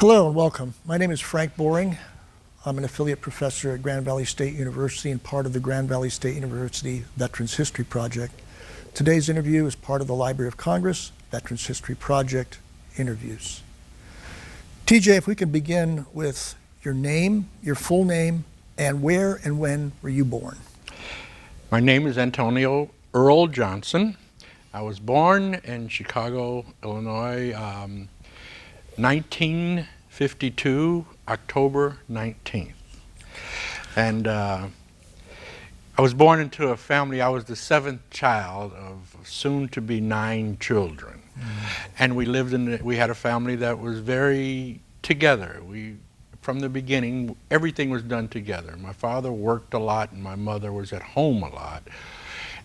Hello and welcome. My name is Frank Boring. I'm an affiliate professor at Grand Valley State University and part of the Grand Valley State University Veterans History Project. Today's interview is part of the Library of Congress Veterans History Project interviews. TJ, if we can begin with your name, your full name, and where and when were you born? My name is Antonio Earl Johnson. I was born in Chicago, Illinois, 1952, October 19th. And I was born into a family. I was the seventh child of soon to be 9 children. And we lived we had a family that was very together. From the beginning, everything was done together. My father worked a lot and my mother was at home a lot.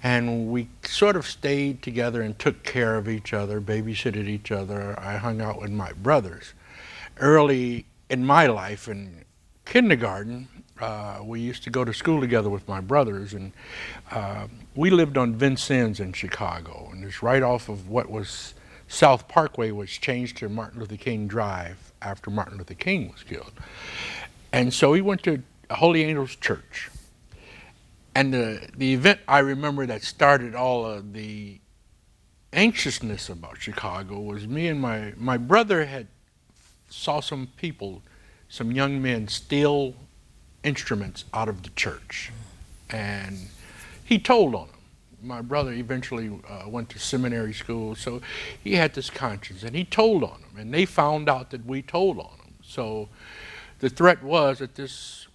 And we sort of stayed together and took care of each other, babysitted each other. I hung out with my brothers. Early in my life, in kindergarten, we used to go to school together with my brothers, and we lived on Vincennes in Chicago, and it's right off of what was South Parkway, which changed to Martin Luther King Drive after Martin Luther King was killed. And so we went to Holy Angels Church. And the event I remember that started all of the anxiousness about Chicago was me and my brother saw some people, some young men, steal instruments out of the church. And he told on them. My brother eventually went to seminary school, so he had this conscience, and he told on them. And they found out that we told on them. So the threat was that this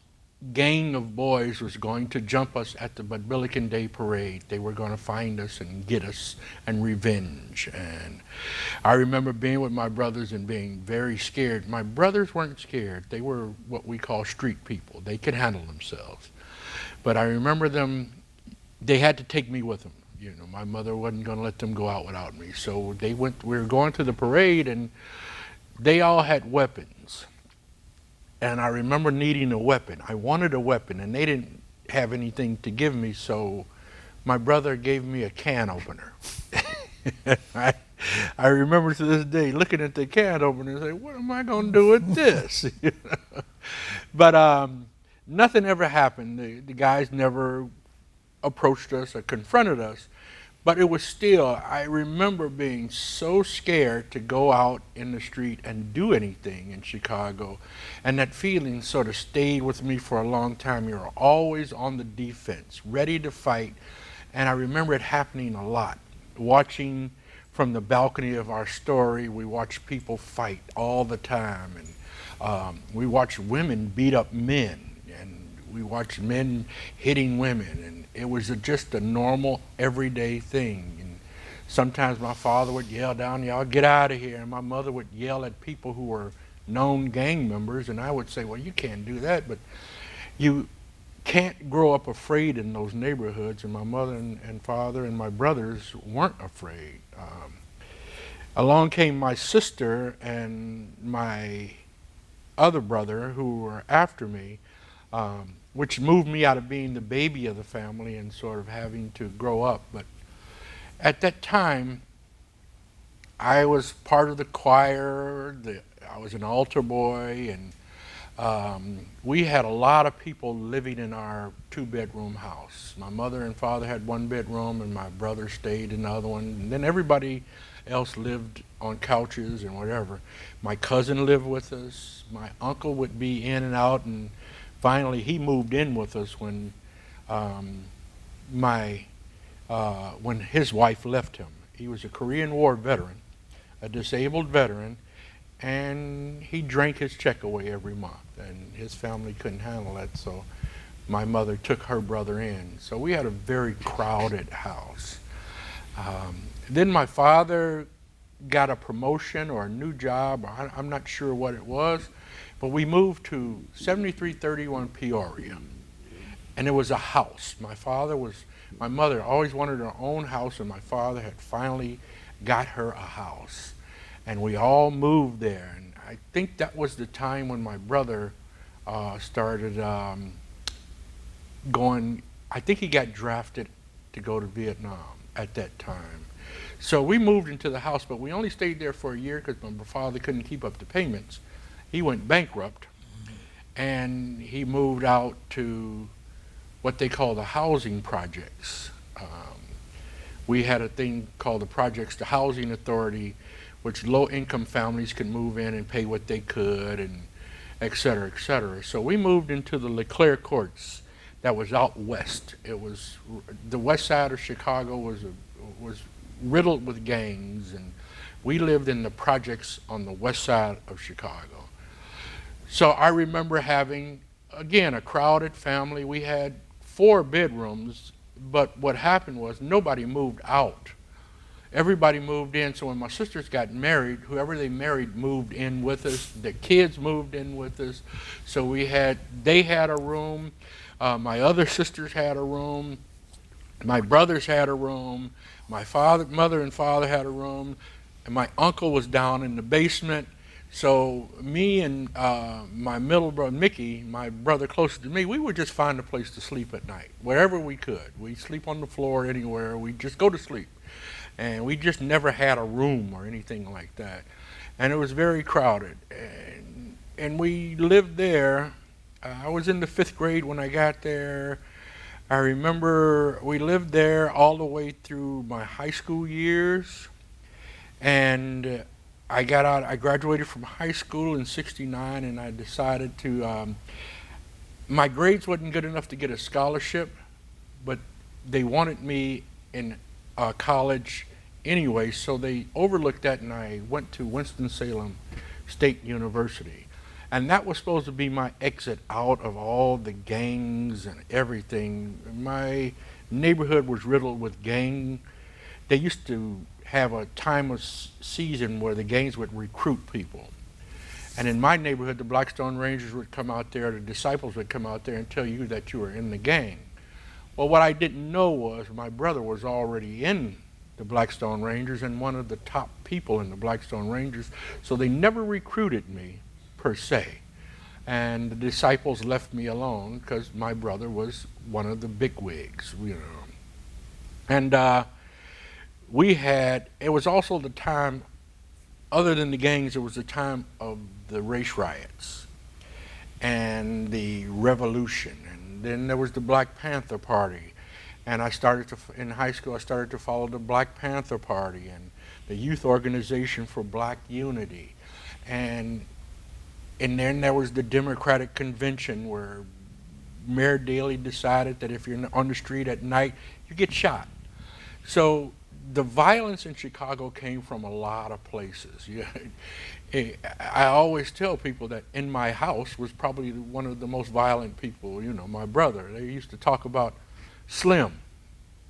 gang of boys was going to jump us at the Billiken Day Parade. They were going to find us and get us and revenge. And I remember being with my brothers and being very scared. My brothers weren't scared. They were what we call street people. They could handle themselves. But I remember they had to take me with them. You know, my mother wasn't going to let them go out without me. So we were going to the parade, and they all had weapons. And I remember needing a weapon. I wanted a weapon, and they didn't have anything to give me, so my brother gave me a can opener. I remember to this day looking at the can opener and saying, what am I going to do with this? But nothing ever happened. The guys never approached us or confronted us. But it was still, I remember being so scared to go out in the street and do anything in Chicago. And that feeling sort of stayed with me for a long time. You're always on the defense, ready to fight. And I remember it happening a lot. Watching from the balcony of our story, we watched people fight all the time. And we watched women beat up men. And we watched men hitting women. And it was just a normal, everyday thing. And sometimes my father would yell down, y'all get out of here. And my mother would yell at people who were known gang members. And I would say, well, you can't do that. But you can't grow up afraid in those neighborhoods. And my mother and father and my brothers weren't afraid. Along came my sister and my other brother who were after me, which moved me out of being the baby of the family and sort of having to grow up. But at that time, I was part of the choir, I was an altar boy, and we had a lot of people living in our 2-bedroom house. My mother and father had 1 bedroom, and my brother stayed in the other one, and then everybody else lived on couches and whatever. My cousin lived with us. My uncle would be in and out, and finally, he moved in with us when when his wife left him. He was a Korean War veteran, a disabled veteran, and he drank his check away every month, and his family couldn't handle that, so my mother took her brother in. So we had a very crowded house. Then my father got a promotion or a new job, or I'm not sure what it was, but we moved to 7331 Peoria, and it was a house. My mother always wanted her own house, and my father had finally got her a house. And we all moved there, and I think that was the time when my brother started going, I think he got drafted to go to Vietnam at that time. So we moved into the house, but we only stayed there for a year because my father couldn't keep up the payments. he went bankrupt, and he moved out to what they call the housing projects. We had a thing called the Projects to Housing Authority, which low-income families could move in and pay what they could, and et cetera, et cetera. So we moved into the LeClaire Courts that was out west. It was, the west side of Chicago was riddled with gangs, and we lived in the projects on the west side of Chicago. So I remember having, again, a crowded family. We had 4 bedrooms, but what happened was nobody moved out. Everybody moved in, so when my sisters got married, whoever they married moved in with us. The kids moved in with us. So they had a room. My other sisters had a room. My brothers had a room. My mother and father had a room. And my uncle was down in the basement. So me and my middle brother, Mickey, my brother closer to me, we would just find a place to sleep at night, wherever we could. We'd sleep on the floor anywhere. We'd just go to sleep. And we just never had a room or anything like that. And it was very crowded. And we lived there. I was in the 5th grade when I got there. I remember we lived there all the way through my high school years. And I graduated from high school in '69, and I decided to, my grades wasn't good enough to get a scholarship, but they wanted me in college anyway, so they overlooked that, and I went to Winston-Salem State University. And that was supposed to be my exit out of all the gangs and everything. My neighborhood was riddled with gang. They used to have a time of season where the gangs would recruit people. And in my neighborhood, the Blackstone Rangers would come out there, the disciples would come out there and tell you that you were in the gang. Well, what I didn't know was my brother was already in the Blackstone Rangers and one of the top people in the Blackstone Rangers, so they never recruited me per se. And the disciples left me alone because my brother was one of the bigwigs, you know. And it was also the time, other than the gangs, it was the time of the race riots and the revolution. And then there was the Black Panther Party. And in high school, I started to follow the Black Panther Party and the Youth Organization for Black Unity. And then there was the Democratic Convention where Mayor Daley decided that if you're on the street at night, you get shot. So the violence in Chicago came from a lot of places. I always tell people that in my house was probably one of the most violent people, you know, my brother. They used to talk about Slim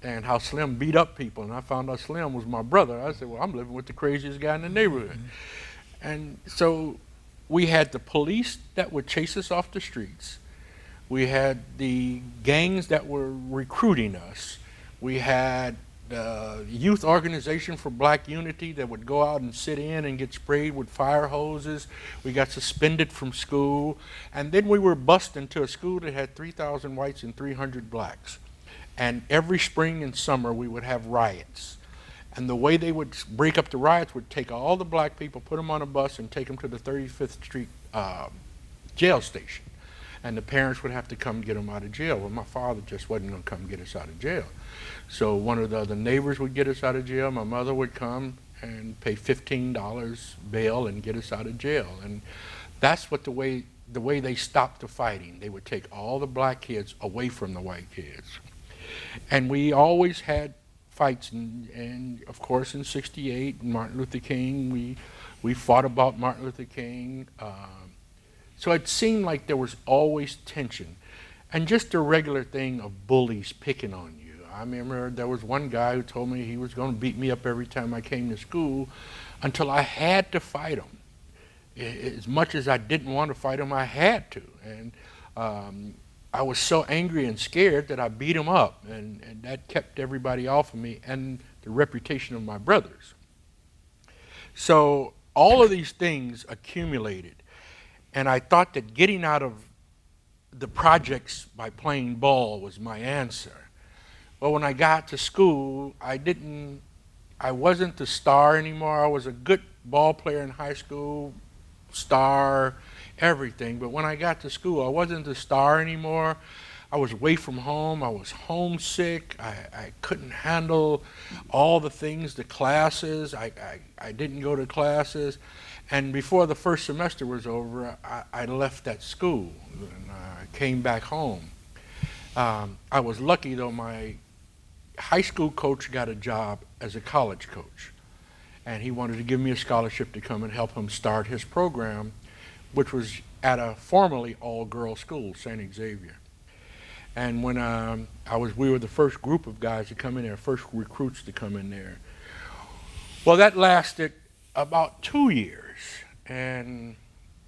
and how Slim beat up people, and I found out Slim was my brother. I said, well, I'm living with the craziest guy in the neighborhood. And so we had the police that would chase us off the streets. We had the gangs that were recruiting us. We had the Youth Organization for Black Unity that would go out and sit in and get sprayed with fire hoses. We got suspended from school. And then we were bused into a school that had 3,000 whites and 300 blacks. And every spring and summer we would have riots. And the way they would break up the riots would take all the black people, put them on a bus, and take them to the 35th Street jail station. And the parents would have to come get them out of jail. Well, my father just wasn't going to come get us out of jail. So one of the other neighbors would get us out of jail. My mother would come and pay $15 bail and get us out of jail. And that's what the way they stopped the fighting. They would take all the black kids away from the white kids. And we always had fights, and of course in '68, Martin Luther King, we fought about Martin Luther King. So it seemed like there was always tension, and just a regular thing of bullies picking on you. I remember there was one guy who told me he was going to beat me up every time I came to school until I had to fight him. As much as I didn't want to fight him, I had to. And I was so angry and scared that I beat him up, and that kept everybody off of me and the reputation of my brothers. So all of these things accumulated, and I thought that getting out of the projects by playing ball was my answer. Well, when I got to school, I wasn't the star anymore. I was a good ball player in high school, star, everything. But when I got to school, I wasn't the star anymore. I was away from home. I was homesick. I couldn't handle all the things, the classes. I didn't go to classes. And before the first semester was over, I left that school and came back home. I was lucky, though. My high school coach got a job as a college coach, and he wanted to give me a scholarship to come and help him start his program, which was at a formerly all-girls school, St. Xavier. And when we were the first group of guys to come in there, first recruits to come in there. Well, that lasted about 2 years, and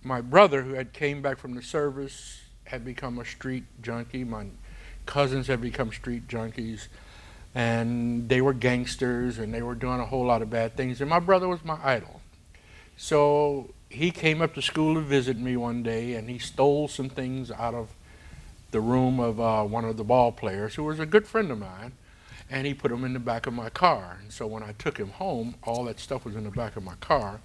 my brother, who had came back from the service, had become a street junkie. My cousins had become street junkies, and they were gangsters, and they were doing a whole lot of bad things, and my brother was my idol. So he came up to school to visit me one day, and he stole some things out of the room of one of the ball players, who was a good friend of mine, and he put them in the back of my car. And so when I took him home, all that stuff was in the back of my car,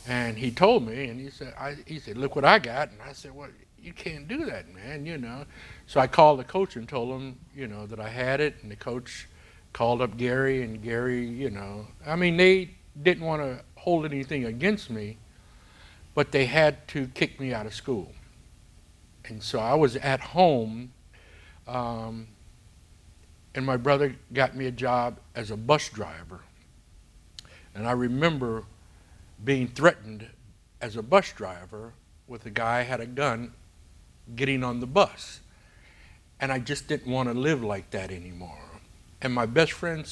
and he told me, and he said, look what I got. And I said, well, you can't do that, man, you know. So I called the coach and told him, you know, that I had it, and the coach called up Gary, and Gary, you know, I mean, they didn't want to hold anything against me, but they had to kick me out of school. And so I was at home, and my brother got me a job as a bus driver. And I remember being threatened as a bus driver with a guy who had a gun getting on the bus. And I just didn't want to live like that anymore. And my best friend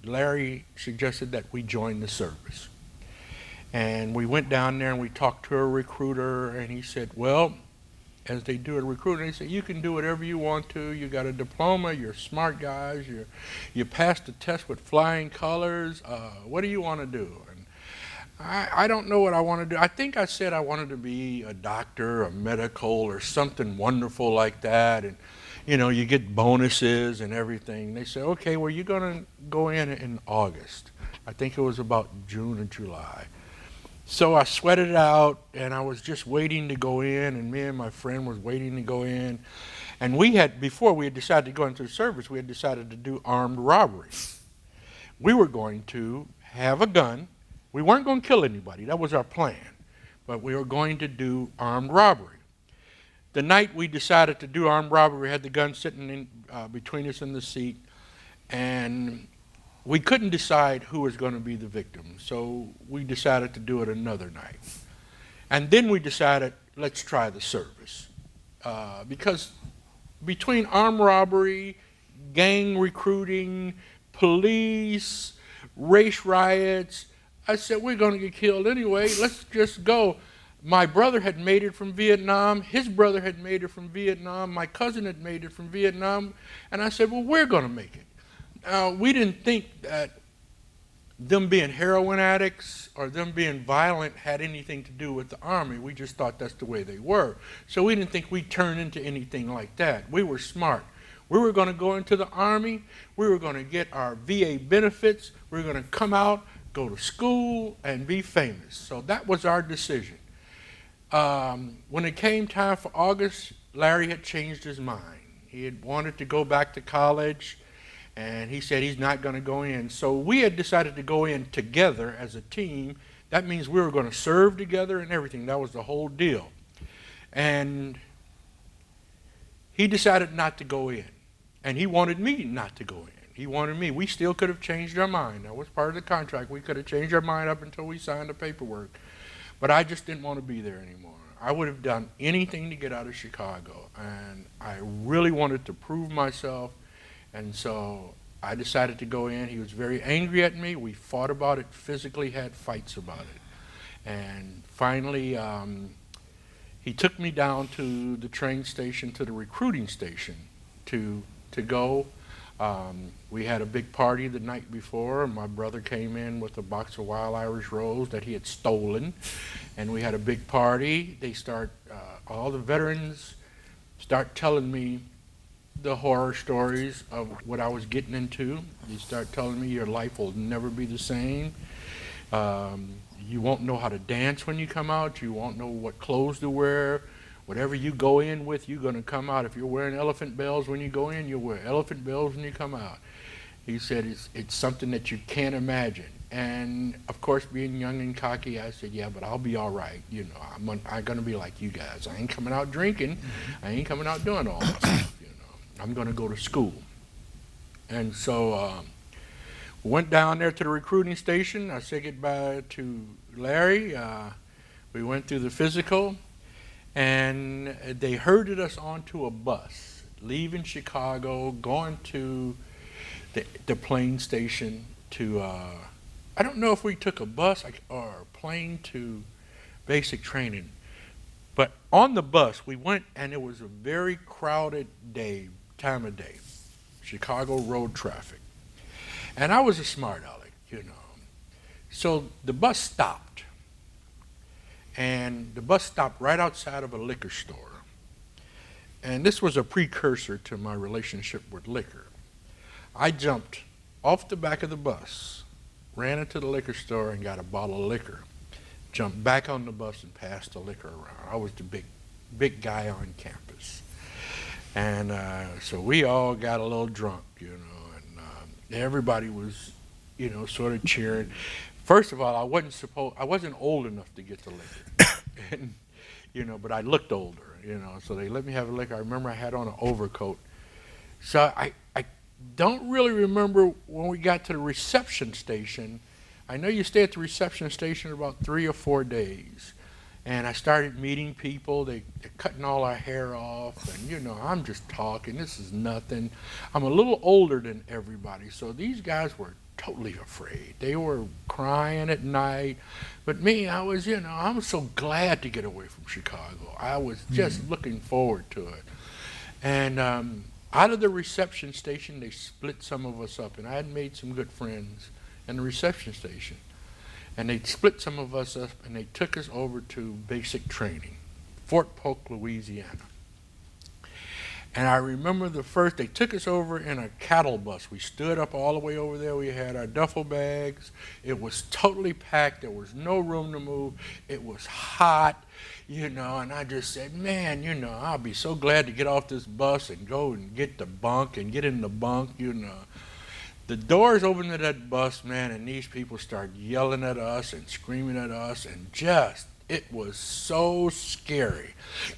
Larry suggested that we join the service. And we went down there and we talked to a recruiter, and he said, well, as they do a recruiting, they say, you can do whatever you want to. You got a diploma, you're smart guys, you passed the test with flying colors. What do you want to do? And I don't know what I want to do. I think I said I wanted to be a doctor, a medical, or something wonderful like that. And, you know, you get bonuses and everything. They say, okay, well, you're going to go in August. I think it was about June or July. So I sweated it out, and I was just waiting to go in, and me and my friend was waiting to go in. And before we had decided to go into the service, we had decided to do armed robbery. We were going to have a gun. We weren't going to kill anybody. That was our plan. But we were going to do armed robbery. The night we decided to do armed robbery, we had the gun sitting in, between us in the seat, and we couldn't decide who was going to be the victim, so we decided to do it another night. And then we decided, let's try the service. Because between armed robbery, gang recruiting, police, race riots, I said, we're going to get killed anyway, let's just go. My brother had made it from Vietnam, his brother had made it from Vietnam, my cousin had made it from Vietnam, and I said, well, we're going to make it. Now, we didn't think that them being heroin addicts or them being violent had anything to do with the Army. We just thought that's the way they were. So we didn't think we'd turn into anything like that. We were smart. We were going to go into the Army. We were going to get our VA benefits. We were going to come out, go to school, and be famous. So that was our decision. When it came time for August, Larry had changed his mind. He had wanted to go back to college, and he said he's not going to go in. So we had decided to go in together as a team. That means we were going to serve together and everything. That was the whole deal. And he decided not to go in. And he wanted me not to go in. He wanted me. We still could have changed our mind. That was part of the contract. We could have changed our mind up until we signed the paperwork. But I just didn't want to be there anymore. I would have done anything to get out of Chicago. And I really wanted to prove myself. And so I decided to go in. He was very angry at me. We fought about it, physically had fights about it. And finally, he took me down to the train station, to the recruiting station to go. We had a big party the night before. My brother came in with a box of Wild Irish Rose that he had stolen. And we had a big party. All the veterans start telling me the horror stories of what I was getting into. They start telling me your life will never be the same. You won't know how to dance when you come out. You won't know what clothes to wear. Whatever you go in with, you're going to come out. If you're wearing elephant bells when you go in, you'll wear elephant bells when you come out. He said it's something that you can't imagine. And of course, being young and cocky, I said, yeah, but I'll be all right. You know, I'm going to be like you guys. I ain't coming out drinking. I ain't coming out doing all that stuff, you know. I'm going to go to school. And so we went down there to the recruiting station. I said goodbye to Larry. We went through the physical, and they herded us onto a bus, leaving Chicago, going to the plane station to, I don't know if we took a bus or a plane to basic training, but on the bus we went, and it was a very crowded time of day, Chicago road traffic. And I was a smart aleck, you know. So the bus stopped, and the bus stopped right outside of a liquor store. And this was a precursor to my relationship with liquor. I jumped off the back of the bus, ran into the liquor store and got a bottle of liquor, jumped back on the bus and passed the liquor around. I was the big guy on campus. And so we all got a little drunk, you know, and everybody was, you know, sort of cheering. First of all, I wasn't old enough to get the liquor, and, you know, but I looked older, you know, so they let me have a liquor. I remember I had on an overcoat. So I don't really remember when we got to the reception station. I know you stay at the reception station about 3 or 4 days. And I started meeting people. They're cutting all our hair off. And, you know, I'm just talking. This is nothing. I'm a little older than everybody. So these guys were totally afraid. They were crying at night. But me, I was, you know, I was so glad to get away from Chicago. I was just looking forward to it. And out of the reception station, they split some of us up. And I had made some good friends in the reception station. And they split some of us up, and they took us over to basic training, Fort Polk, Louisiana. And I remember they took us over in a cattle bus. We stood up all the way over there. We had our duffel bags. It was totally packed. There was no room to move. It was hot, you know, and I just said, man, you know, I'll be so glad to get off this bus and go and get the bunk and get in the bunk, you know. The doors opened to that bus, man, and these people started yelling at us and screaming at us, and it was so scary.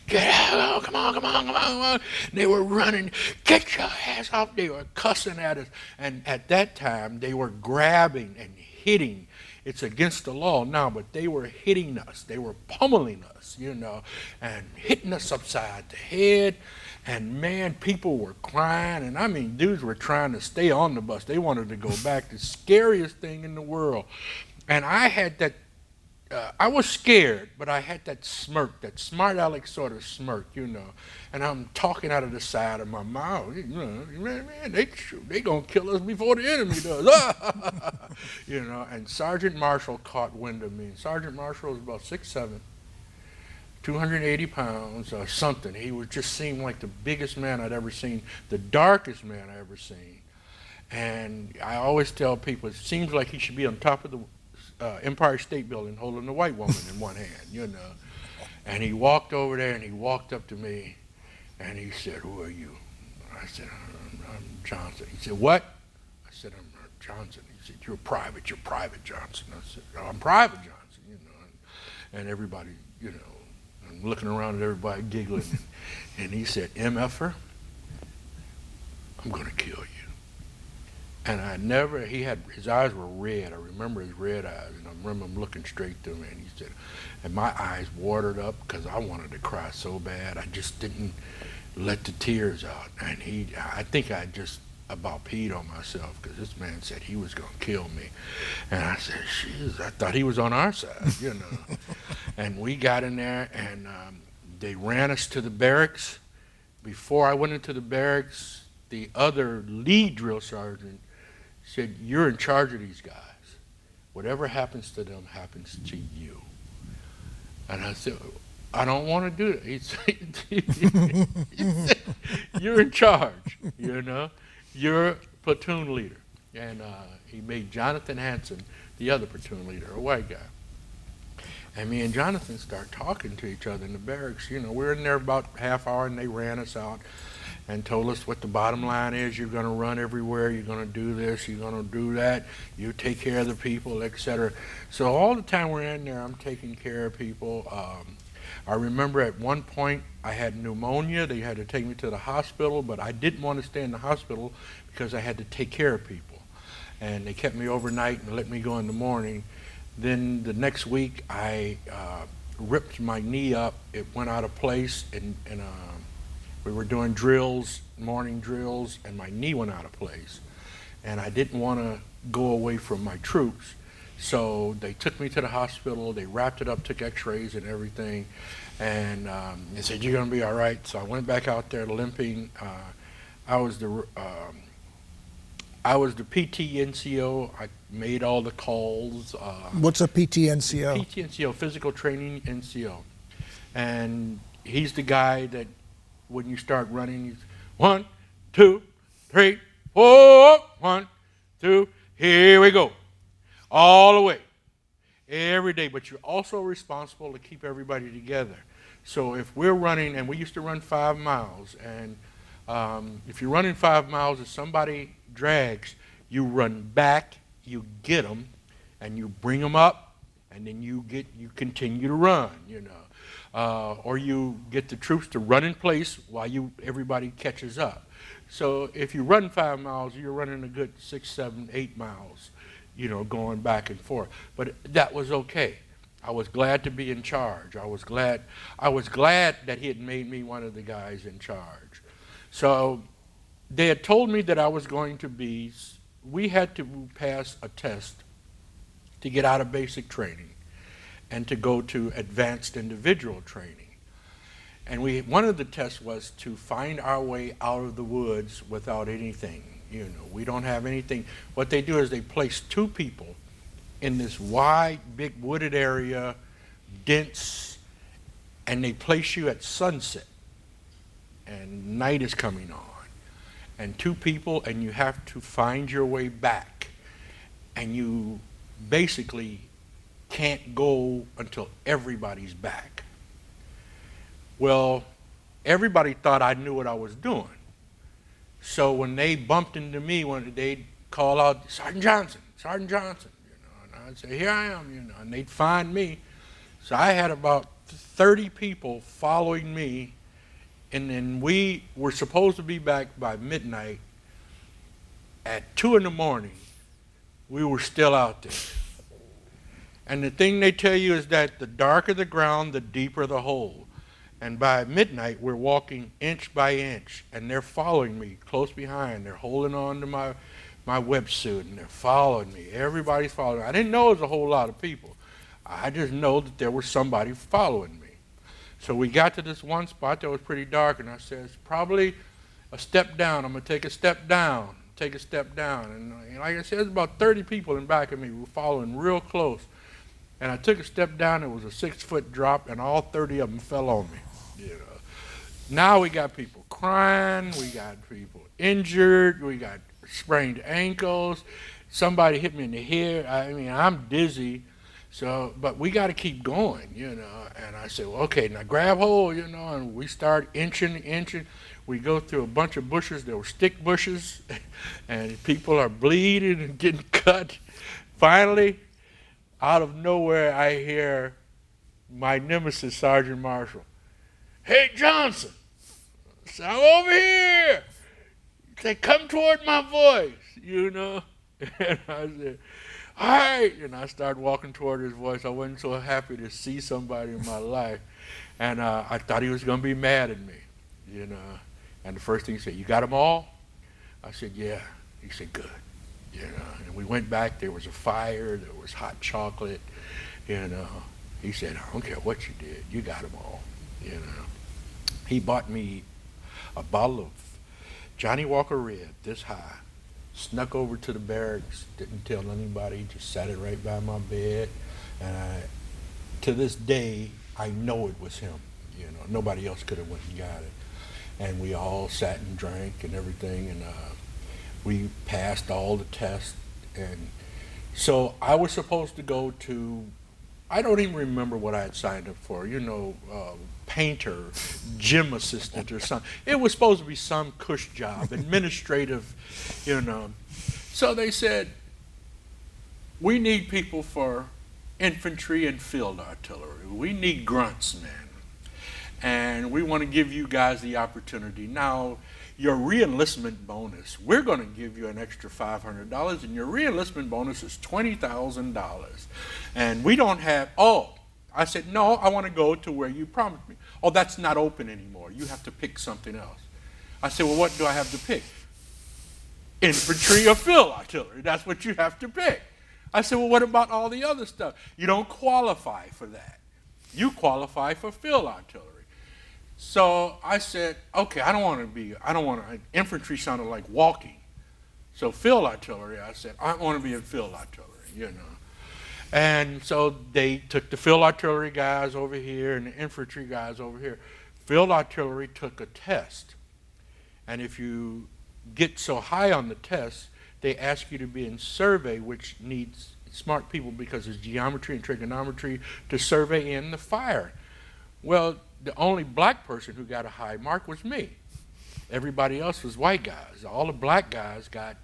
Get out, oh, come on, come on, come on, come on. They were running, get your ass off. They were cussing at us, and at that time, they were grabbing and hitting. It's against the law now, but they were hitting us. They were pummeling us, you know, and hitting us upside the head. And man, people were crying, and I mean, dudes were trying to stay on the bus. They wanted to go back. The scariest thing in the world. And I had that, I was scared, but I had that smirk, that smart aleck sort of smirk, you know. And I'm talking out of the side of my mouth, you know, man, they gonna kill us before the enemy does. You know, and Sergeant Marshall caught wind of me. Sergeant Marshall was about 6'7". 280 pounds or something. He would just seem like the biggest man I'd ever seen, the darkest man I ever seen. And I always tell people, it seems like he should be on top of the Empire State Building holding the white woman in one hand, you know. And he walked over there and he walked up to me and he said, who are you? I said, I'm Johnson. He said, what? I said, I'm Johnson. He said, you're Private Johnson. I said, I'm Private Johnson, you know. And everybody, you know, I'm looking around at everybody giggling, and he said, MFer, I'm going to kill you. And his eyes were red. I remember his red eyes, and I remember him looking straight through me, and he said, and my eyes watered up because I wanted to cry so bad. I just didn't let the tears out. And I think I just about peed on myself because this man said he was going to kill me. And I said, jeez, I thought he was on our side, you know. And we got in there, and they ran us to the barracks. Before I went into the barracks, the other lead drill sergeant said, you're in charge of these guys. Whatever happens to them happens to you. And I said, I don't want to do that. He said, you're in charge, you know. You're platoon leader. and he made Jonathan Hanson the other platoon leader, a white guy. And me and Jonathan start talking to each other in the barracks. You know, we were in there about half hour, and they ran us out and told us what the bottom line is. You're going to run everywhere. You're going to do this. You're going to do that. You take care of the people, etc. So all the time we're in there, I'm taking care of people. I remember at one point I had pneumonia. They had to take me to the hospital, but I didn't want to stay in the hospital because I had to take care of people. And they kept me overnight and let me go in the morning. Then the next week I ripped my knee up. It went out of place, and we were doing drills, morning drills, and my knee went out of place. And I didn't want to go away from my troops. So they took me to the hospital, they wrapped it up, took x-rays and everything, and they said, you're going to be all right. So I went back out there limping. I was the PT NCO. I made all the calls. What's a PT NCO? PT NCO, physical training NCO. And he's the guy that when you start running, he's 1, 2, 3, 4, 1, 2, here we go. All the way, every day. But you're also responsible to keep everybody together. So if we're running, and we used to run 5 miles, and if you're running 5 miles, if somebody drags, you run back, you get them, and you bring them up, and then you continue to run, you know. Or you get the troops to run in place while everybody catches up. So if you run 5 miles, you're running a good 6, 7, 8 miles, you know, going back and forth. But that was okay. I was glad to be in charge. I was glad that he had made me one of the guys in charge. So they had told me that I was going to be, we had to pass a test to get out of basic training and to go to advanced individual training. And one of the tests was to find our way out of the woods without anything. You know, we don't have anything. What they do is they place 2 people in this wide, big wooded area, dense, and they place you at sunset, and night is coming on. And 2 people, and you have to find your way back. And you basically can't go until everybody's back. Well, everybody thought I knew what I was doing. So when they bumped into me, when they'd call out, Sergeant Johnson, you know, and I'd say, here I am, you know, and they'd find me. So I had about 30 people following me, and then we were supposed to be back by midnight. At 2 in the morning, we were still out there. And the thing they tell you is that the darker the ground, the deeper the hole. And by midnight, we're walking inch by inch, and they're following me close behind. They're holding on to my wetsuit, and they're following me. Everybody's following me. I didn't know it was a whole lot of people. I just know that there was somebody following me. So we got to this one spot that was pretty dark, and I said, it's probably a step down. I'm going to take a step down, And like I said, there's about 30 people in back of me who were following real close. And I took a step down. It was a 6-foot drop, and all 30 of them fell on me. You know. Now we got people crying. We got people injured. We got sprained ankles. Somebody hit me in the head. I mean, I'm dizzy. So, but we got to keep going, you know. And I said, well, okay, now grab hold, you know, and we start inching. We go through a bunch of bushes. There were stick bushes, and people are bleeding and getting cut. Finally, out of nowhere, I hear my nemesis, Sergeant Marshall. Hey, Johnson. So I'm over here. They come toward my voice, you know. And I said, all right. And I started walking toward his voice. I wasn't so happy to see somebody in my life. And I thought he was going to be mad at me, you know. And the first thing he said, you got them all? I said, yeah. He said, good. You know, and we went back. There was a fire. There was hot chocolate. You know, he said, I don't care what you did. You got them all. You know, he bought me a bottle of Johnny Walker Red, this high. Snuck over to the barracks. Didn't tell anybody. Just sat it right by my bed. And to this day, I know it was him. You know, nobody else could have went and got it. And we all sat and drank and everything. And We passed all the tests, and so I was supposed to go to, I don't even remember what I had signed up for, painter, gym assistant or something. It was supposed to be some cush job, administrative, So they said, we need people for infantry and field artillery. We need grunts, man. And we want to give you guys the opportunity. Now, your re-enlistment bonus, we're going to give you an extra $500, and your re-enlistment bonus is $20,000. And we don't have, I said, no, I want to go to where you promised me. Oh, that's not open anymore. You have to pick something else. I said, well, what do I have to pick? Infantry or field artillery. That's what you have to pick. I said, well, what about all the other stuff? You don't qualify for that. You qualify for field artillery. So I said, okay, infantry sounded like walking. So field artillery, I said, I want to be in field artillery, And so they took the field artillery guys over here and the infantry guys over here. Field artillery took a test. And if you get so high on the test, they ask you to be in survey, which needs smart people because it's geometry and trigonometry to survey in the fire. Well, the only black person who got a high mark was me. Everybody else was white guys. All the black guys got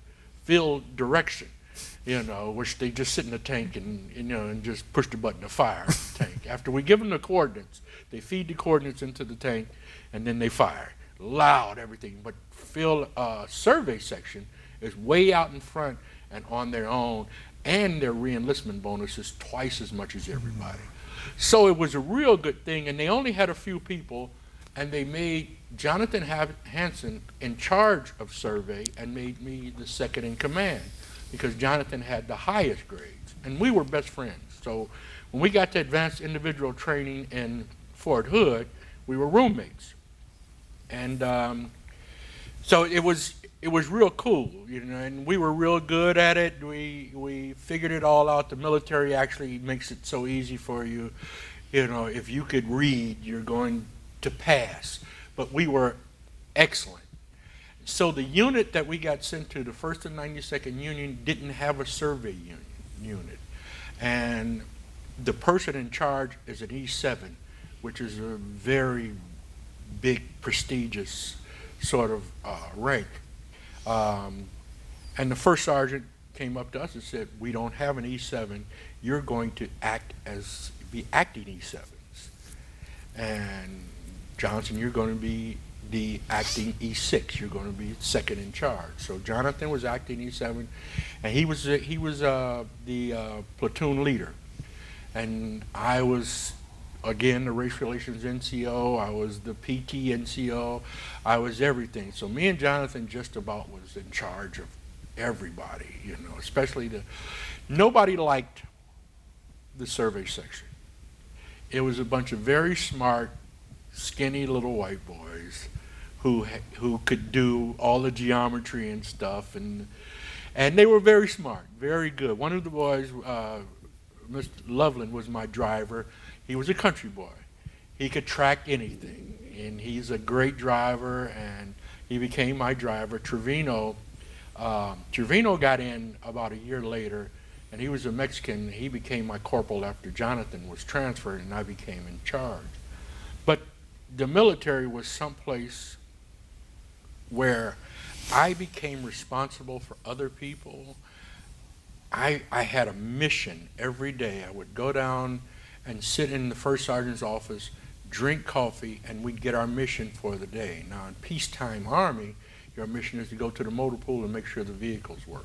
field direction, which they just sit in the tank and just push the button to fire the tank. After we give them the coordinates, they feed the coordinates into the tank, and then they fire. Loud, everything. But field survey section is way out in front and on their own, and their re-enlistment bonus is twice as much as everybody. So it was a real good thing, and they only had a few people, and they made Jonathan Hanson in charge of survey and made me the second in command because Jonathan had the highest grades, and we were best friends. So when we got to advanced individual training in Fort Hood, we were roommates. And so it was real cool, and we were real good at it. We figured it all out. The military actually makes it so easy for you. If you could read, you're going to pass. But we were excellent. So the unit that we got sent to, the 1st and 92nd Union, didn't have a survey unit. And the person in charge is an E7, which is a very big, prestigious sort of rank. And the first sergeant came up to us and said, we don't have an E7. You're going to be acting E7s. And Johnson, you're going to be the acting E6. You're going to be second in charge. So Jonathan was acting E7, and he was the platoon leader. And I was, again, the Race Relations NCO. I was the PT NCO. I was everything. So me and Jonathan just about was in charge of everybody, especially nobody liked the survey section. It was a bunch of very smart, skinny little white boys who could do all the geometry and stuff, and they were very smart, very good. One of the boys, Mr. Loveland, was my driver. He was a country boy. He could track anything, and he's a great driver, and he became my driver. Trevino got in about a year later, and he was a Mexican. He became my corporal after Jonathan was transferred, and I became in charge. But the military was someplace where I became responsible for other people. I had a mission every day. I would go down and sit in the first sergeant's office, drink coffee, and we'd get our mission for the day. Now, in peacetime Army, your mission is to go to the motor pool and make sure the vehicles work,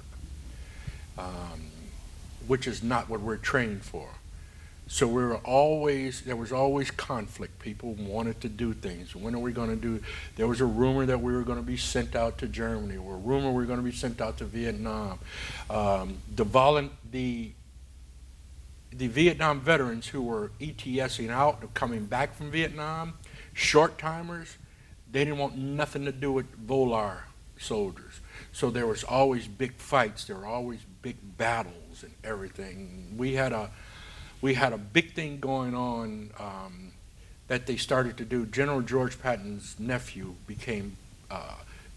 which is not what we're trained for. So there was always conflict. People wanted to do things. When are we going to do? There was a rumor that we were going to be sent out to Germany, or a rumor we were going to be sent out to Vietnam. The Vietnam veterans who were ETSing out, coming back from Vietnam, short-timers, they didn't want nothing to do with Volar soldiers. So there was always big fights. There were always big battles and everything. We had a big thing going on that they started to do. General George Patton's nephew became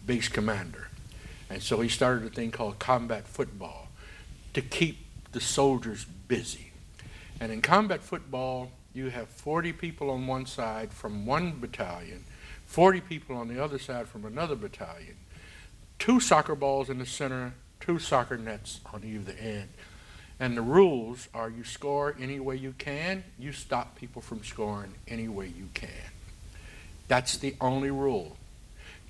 base commander. And so he started a thing called combat football to keep the soldiers busy. And in combat football, you have 40 people on one side from one battalion, 40 people on the other side from another battalion, 2 soccer balls in the center, 2 soccer nets on either end. And the rules are you score any way you can, you stop people from scoring any way you can. That's the only rule.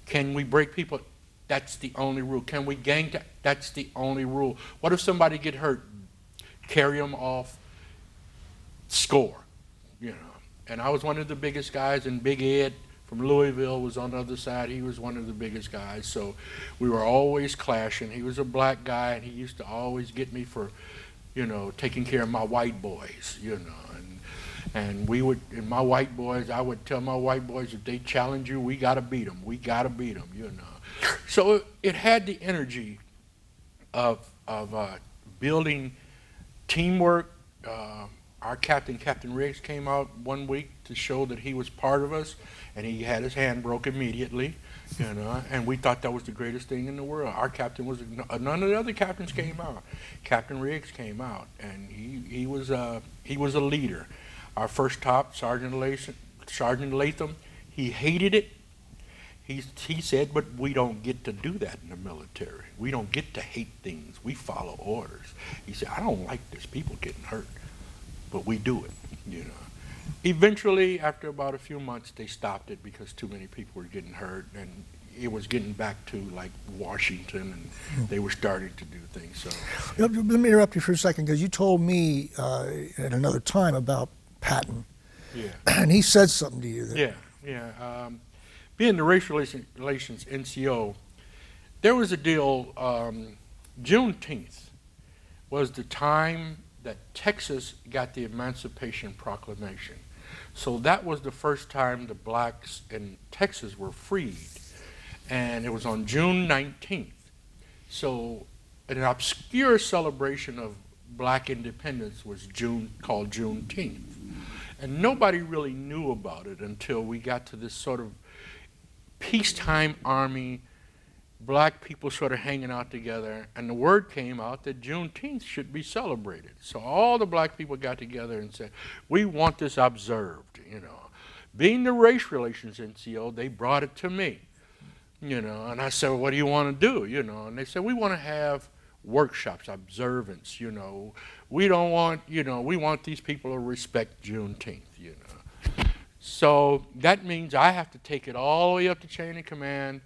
Can we break people? That's the only rule. Can we gang? That's the only rule. What if somebody get hurt? Carry them off, score, you know. And I was one of the biggest guys, and Big Ed from Louisville was on the other side. He was one of the biggest guys, so we were always clashing. He was a black guy, and he used to always get me for, you know, taking care of my white boys, you know. And we would, and my white boys, I would tell my white boys, if they challenge you, we got to beat them. We got to beat them, you know. So it had the energy of building teamwork. Our captain, Captain Riggs, came out one week to show that he was part of us, and he had his hand broke immediately, you know, and we thought that was the greatest thing in the world. Our captain was, none of the other captains came out. Captain Riggs came out, and he was a leader. Our first top, Sergeant Latham, he hated it. He said, but we don't get to do that in the military. We don't get to hate things. We follow orders. He said, I don't like this, people getting hurt, but we do it, you know. Eventually, after about a few months, they stopped it because too many people were getting hurt, and it was getting back to like Washington, and they were starting to do things. So let me interrupt you for a second, because you told me at another time about Patton. Yeah. And he said something to you. Yeah. Being the race relations NCO, there was a deal. Juneteenth was the time that Texas got the Emancipation Proclamation. So that was the first time the blacks in Texas were freed. And it was on June 19th. So an obscure celebration of black independence was called Juneteenth. And nobody really knew about it until we got to this sort of peacetime army, black people sort of hanging out together, and the word came out that Juneteenth should be celebrated. So all the black people got together and said, we want this observed, you know. Being the race relations NCO, they brought it to me, you know, and I said, well, what do you want to do, you know, and they said, we want to have workshops, observance, you know. We don't want, you know, we want these people to respect Juneteenth, you know. So that means I have to take it all the way up the chain of command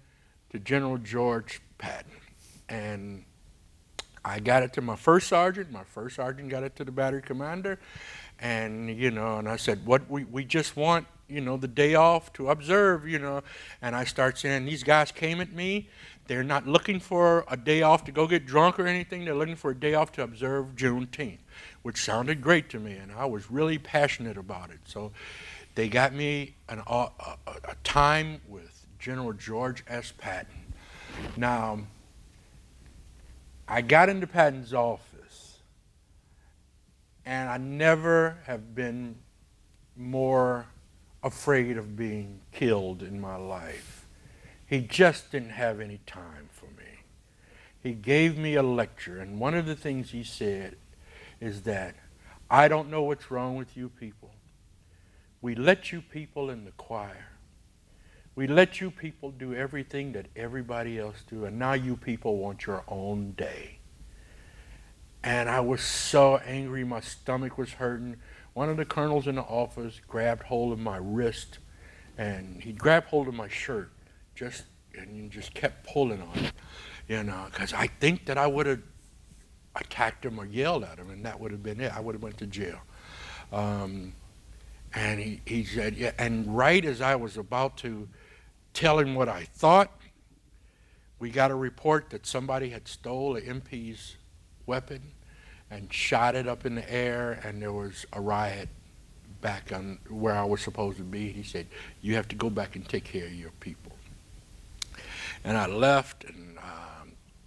to General George Patton. And I got it to my first sergeant got it to the battery commander, and, you know, and I said, what we just want, you know, the day off to observe, you know, and I start saying, these guys came at me, they're not looking for a day off to go get drunk or anything, they're looking for a day off to observe Juneteenth, which sounded great to me, and I was really passionate about it. So they got me a time with General George S. Patton. Now, I got into Patton's office, and I never have been more afraid of being killed in my life. He just didn't have any time for me. He gave me a lecture, and one of the things he said is that I don't know what's wrong with you people. We let you people in the choir. We let you people do everything that everybody else do, and now you people want your own day. And I was so angry, my stomach was hurting. One of the colonels in the office grabbed hold of my wrist, and he grabbed hold of my shirt, and just kept pulling on it, you know, because I think that I would have attacked him or yelled at him, and that would have been it. I would have went to jail. And he said, yeah, and right as I was about to tell him what I thought, we got a report that somebody had stole an MP's weapon and shot it up in the air, and there was a riot back on where I was supposed to be. He said, you have to go back and take care of your people. And I left, and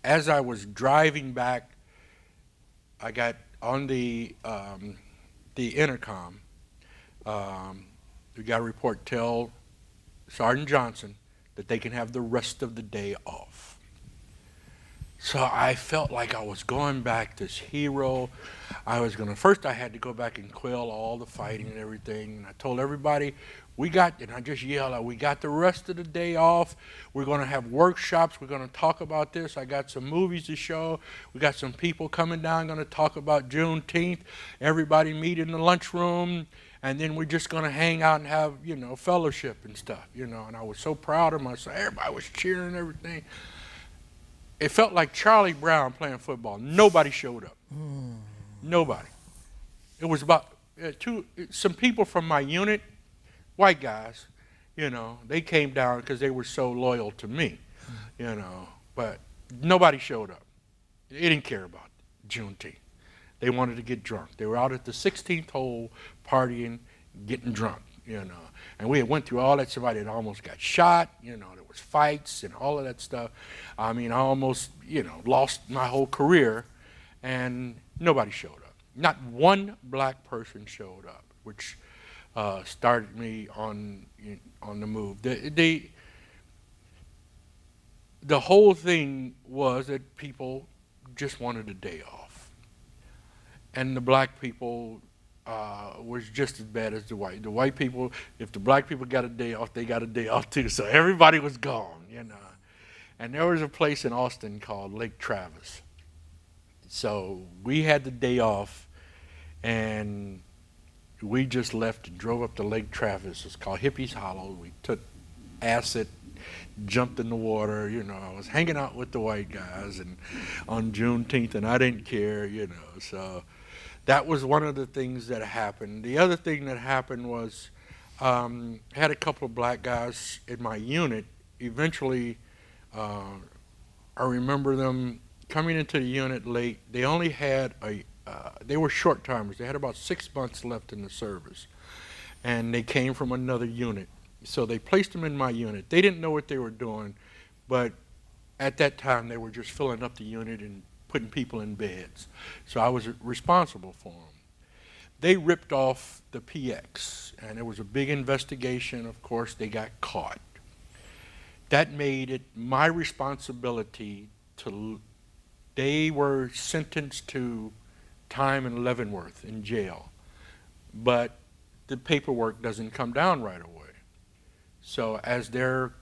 as I was driving back, I got on the intercom. We got a report, tell Sergeant Johnson that they can have the rest of the day off. So I felt like I was going back this hero. First I had to go back and quell all the fighting and everything. And I told everybody, and I just yelled out, we got the rest of the day off. We're going to have workshops. We're going to talk about this. I got some movies to show. We got some people coming down going to talk about Juneteenth. Everybody meet in the lunchroom. And then we're just going to hang out and have, fellowship and stuff, And I was so proud of myself. Everybody was cheering and everything. It felt like Charlie Brown playing football. Nobody showed up. Nobody. It was about some people from my unit, white guys, they came down because they were so loyal to me, but nobody showed up. They didn't care about Juneteenth. They wanted to get drunk. They were out at the 16th hole partying, getting drunk, And we had went through all that. Somebody had almost got shot, there was fights and all of that stuff. I mean, I almost, lost my whole career, and nobody showed up. Not one black person showed up, which started me on the move. The whole thing was that people just wanted a day off, and the black people was just as bad as the white. The white people, if the black people got a day off, they got a day off too. So everybody was gone, And there was a place in Austin called Lake Travis. So we had the day off, and we just left and drove up to Lake Travis. It's called Hippie's Hollow. We took acid, jumped in the water. I was hanging out with the white guys and on Juneteenth, and I didn't care. So that was one of the things that happened. The other thing that happened was I had a couple of black guys in my unit. Eventually, I remember them coming into the unit late. They only had they were short timers. They had about 6 months left in the service, and they came from another unit. So they placed them in my unit. They didn't know what they were doing, but at that time they were just filling up the unit and putting people in beds. So I was responsible for them. They ripped off the PX, and it was a big investigation. Of course, they got caught. That made it my responsibility they were sentenced to time in Leavenworth in jail, but the paperwork doesn't come down right away. So as their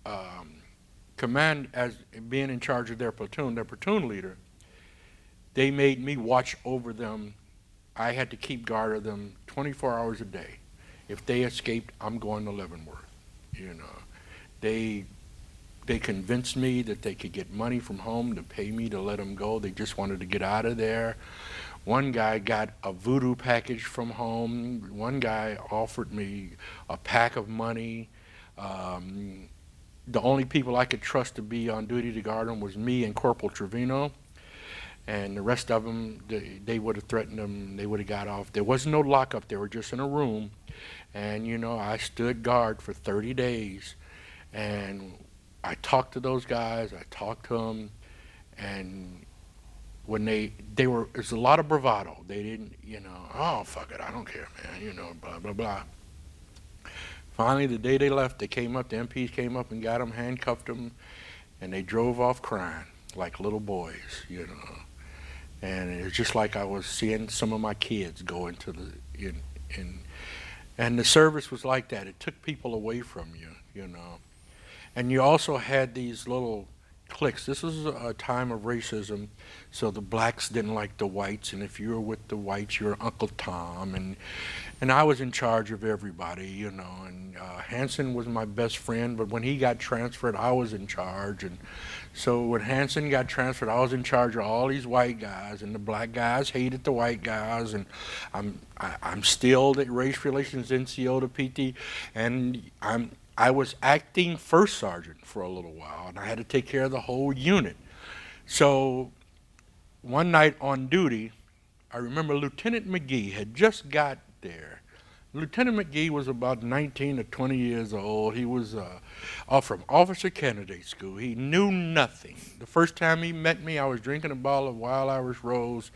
as being in charge of their platoon leader, they made me watch over them. I had to keep guard of them 24 hours a day. If they escaped, I'm going to Leavenworth. They convinced me that they could get money from home to pay me to let them go. They just wanted to get out of there. One guy got a voodoo package from home. One guy offered me a pack of money. The only people I could trust to be on duty to guard them was me and Corporal Trevino. And the rest of them, they would have threatened them. They would have got off. There was no lockup. They were just in a room. And, I stood guard for 30 days. And I talked to those guys. I talked to them. And when it was a lot of bravado. They didn't, oh, fuck it, I don't care, man, blah, blah, blah. Finally, the day they left, the MPs came up and got them, handcuffed them, and they drove off crying like little boys, And it was just like I was seeing some of my kids go into and the service was like that. It took people away from you, And you also had these little cliques. This was a time of racism, so the blacks didn't like the whites, and if you were with the whites, you were Uncle Tom, and I was in charge of everybody, and Hanson was my best friend, but when he got transferred, I was in charge, and so when Hanson got transferred, I was in charge of all these white guys, and the black guys hated the white guys, and I'm still the race relations NCO to PT, and I was acting first sergeant for a little while, and I had to take care of the whole unit. So one night on duty, I remember Lieutenant McGee had just got there. Lieutenant McGee was about 19 or 20 years old. He was from Officer Candidate School. He knew nothing. The first time he met me, I was drinking a bottle of Wild Irish Rose,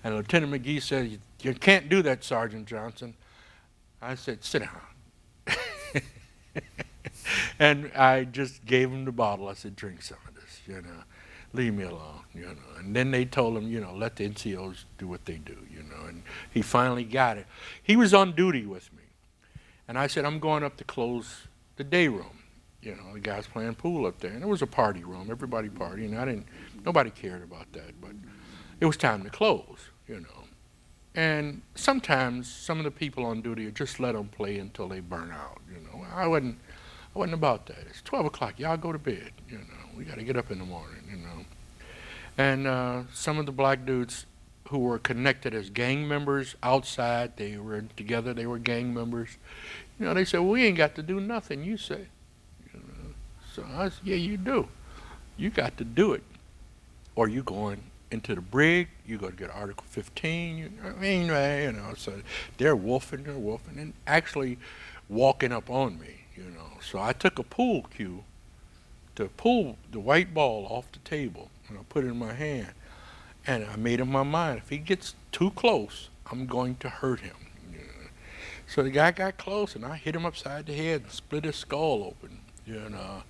and Lieutenant McGee said, "You can't do that, Sergeant Johnson." I said, "Sit down." And I just gave him the bottle. I said, "Drink some of this, leave me alone, you know. And then they told him, you know, let the NCOs do what they do, you know. And he finally got it. He was on duty with me. And I said, I'm going up to close the day room. You know, the guys playing pool up there. And it was a party room, everybody partying. Nobody cared about that, but it was time to close, you know. And sometimes some of the people on duty just let them play until they burn out, you know. I wasn't about that. It's 12 o'clock, y'all go to bed, you know. We got to get up in the morning, you know. And some of the black dudes who were connected as gang members outside, they were together, they were gang members. You know, they said, well, we ain't got to do nothing, you say. You know? So I said, yeah, you do. You got to do it. Or you going into the brig, you go to get Article 15, you know, so they're wolfing, and actually walking up on me, you know. So I took a pool cue to pull the white ball off the table, and I put it in my hand. And I made up my mind, if he gets too close, I'm going to hurt him. You know? So the guy got close, and I hit him upside the head and split his skull open, you know.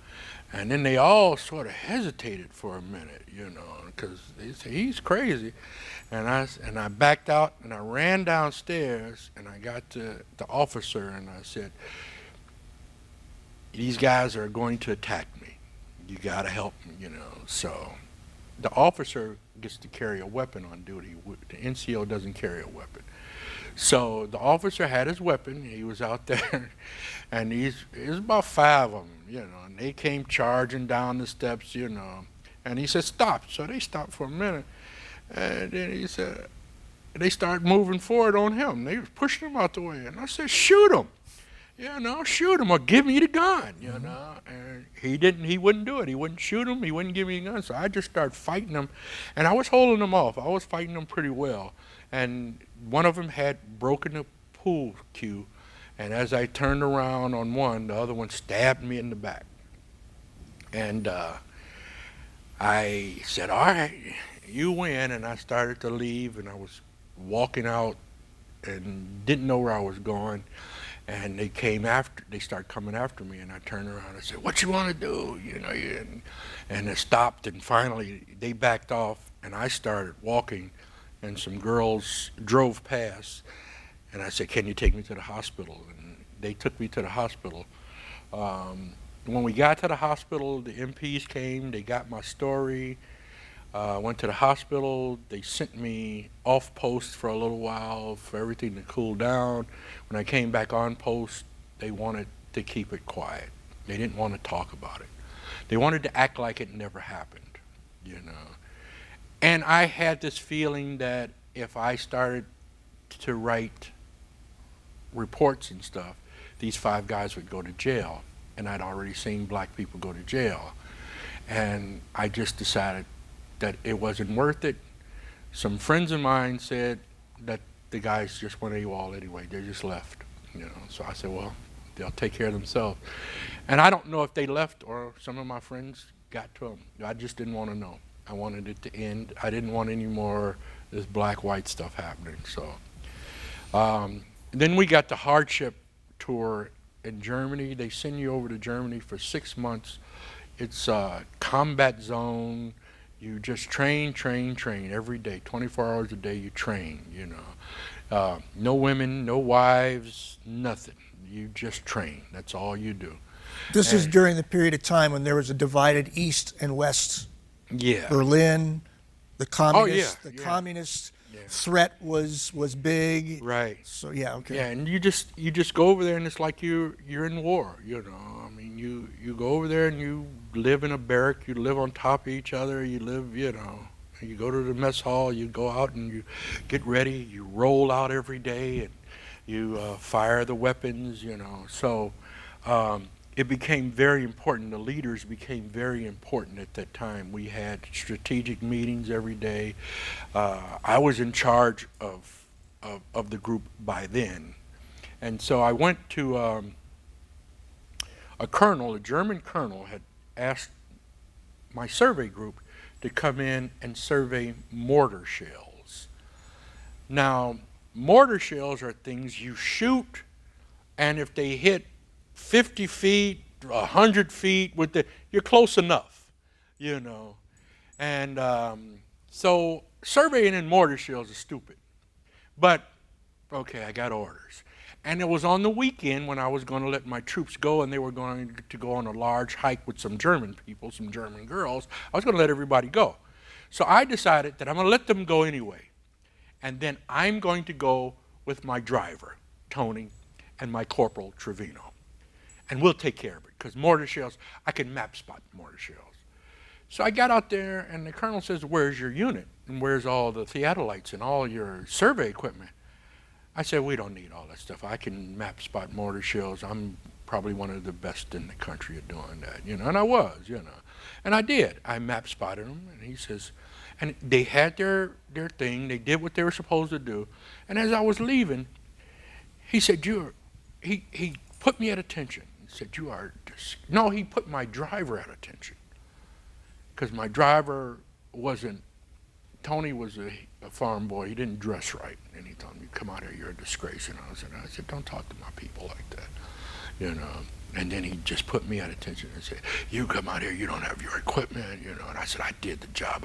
And then they all sort of hesitated for a minute, you know, because they said, he's crazy. And I backed out, and I ran downstairs, and I got to the officer, and I said, these guys are going to attack me. You got to help me, you know. So the officer gets to carry a weapon on duty. The NCO doesn't carry a weapon. So the officer had his weapon. He was out there, and it was about 5 of them, you know, and they came charging down the steps, you know. And he said, stop. So they stopped for a minute, and then he said, they started moving forward on him. They was pushing him out the way, and I said, shoot him. You know, shoot him or give me the gun, you know. And he wouldn't do it. He wouldn't shoot him. He wouldn't give me a gun. So I just started fighting him, and I was holding him off. I was fighting him pretty well. And one of them had broken the pool cue, and as I turned around on one, the other one stabbed me in the back. And I said, all right, you win, and I started to leave, and I was walking out and didn't know where I was going. And they started coming after me, and I turned around and said, what you want to do? You know, and it stopped, and finally they backed off, and I started walking, and some girls drove past, and I said, can you take me to the hospital? And they took me to the hospital. When we got to the hospital, the MPs came, they got my story. Went to the hospital. They sent me off post for a little while for everything to cool down. When I came back on post, they wanted to keep it quiet. They didn't want to talk about it. They wanted to act like it never happened, you know. And I had this feeling that if I started to write reports and stuff, these 5 guys would go to jail. And I'd already seen black people go to jail. And I just decided that it wasn't worth it. Some friends of mine said that the guys just went AWOL anyway. They just left, you know. So I said, well, they'll take care of themselves. And I don't know if they left or some of my friends got to them. I just didn't want to know. I wanted it to end. I didn't want any more this black-white stuff happening. So then we got the hardship tour in Germany. They send you over to Germany for 6 months. It's a combat zone. You just train every day, 24 hours a day you train, you know. No women, no wives, nothing. You just train. That's all you do. This is during the period of time when there was a divided East and West. Yeah. Berlin, the communist, Oh, yeah, communist threat was big. Right. So yeah, okay. Yeah, and you just go over there and it's like you're in war, you know. I mean, you go over there and you live in a barrack, you live on top of each other, you live, you know. You go to the mess hall, you go out and you get ready, you roll out every day and you fire the weapons, you know. So it became very important. The leaders became very important at that time. We had strategic meetings every day. I was in charge of the group by then. And so I went to a German colonel had asked my survey group to come in and survey mortar shells. Now, mortar shells are things you shoot, and if they hit 50 feet, 100 feet, you're close enough, you know. And so surveying in mortar shells is stupid. But, okay, I got orders. And it was on the weekend when I was going to let my troops go, and they were going to go on a large hike with some German people, some German girls. I was going to let everybody go. So I decided that I'm going to let them go anyway. And then I'm going to go with my driver, Tony, and my corporal, Trevino. And we'll take care of it, because mortar shells, I can map spot mortar shells. So I got out there, and the colonel says, where's your unit? And where's all the theodolites and all your survey equipment? I said, we don't need all that stuff. I can map spot mortar shells. I'm probably one of the best in the country at doing that, and I was, And I did. I map spotted them, and he says, and they had their thing. They did what they were supposed to do. And as I was leaving, he said, he put me at attention. He said, no, he put my driver at attention. Because my driver Tony was a farm boy. He didn't dress right. And he told me, come out here, you're a disgrace. And I said, don't talk to my people like that, And then he just put me at attention and said, you come out here, you don't have your equipment, And I said, I did the job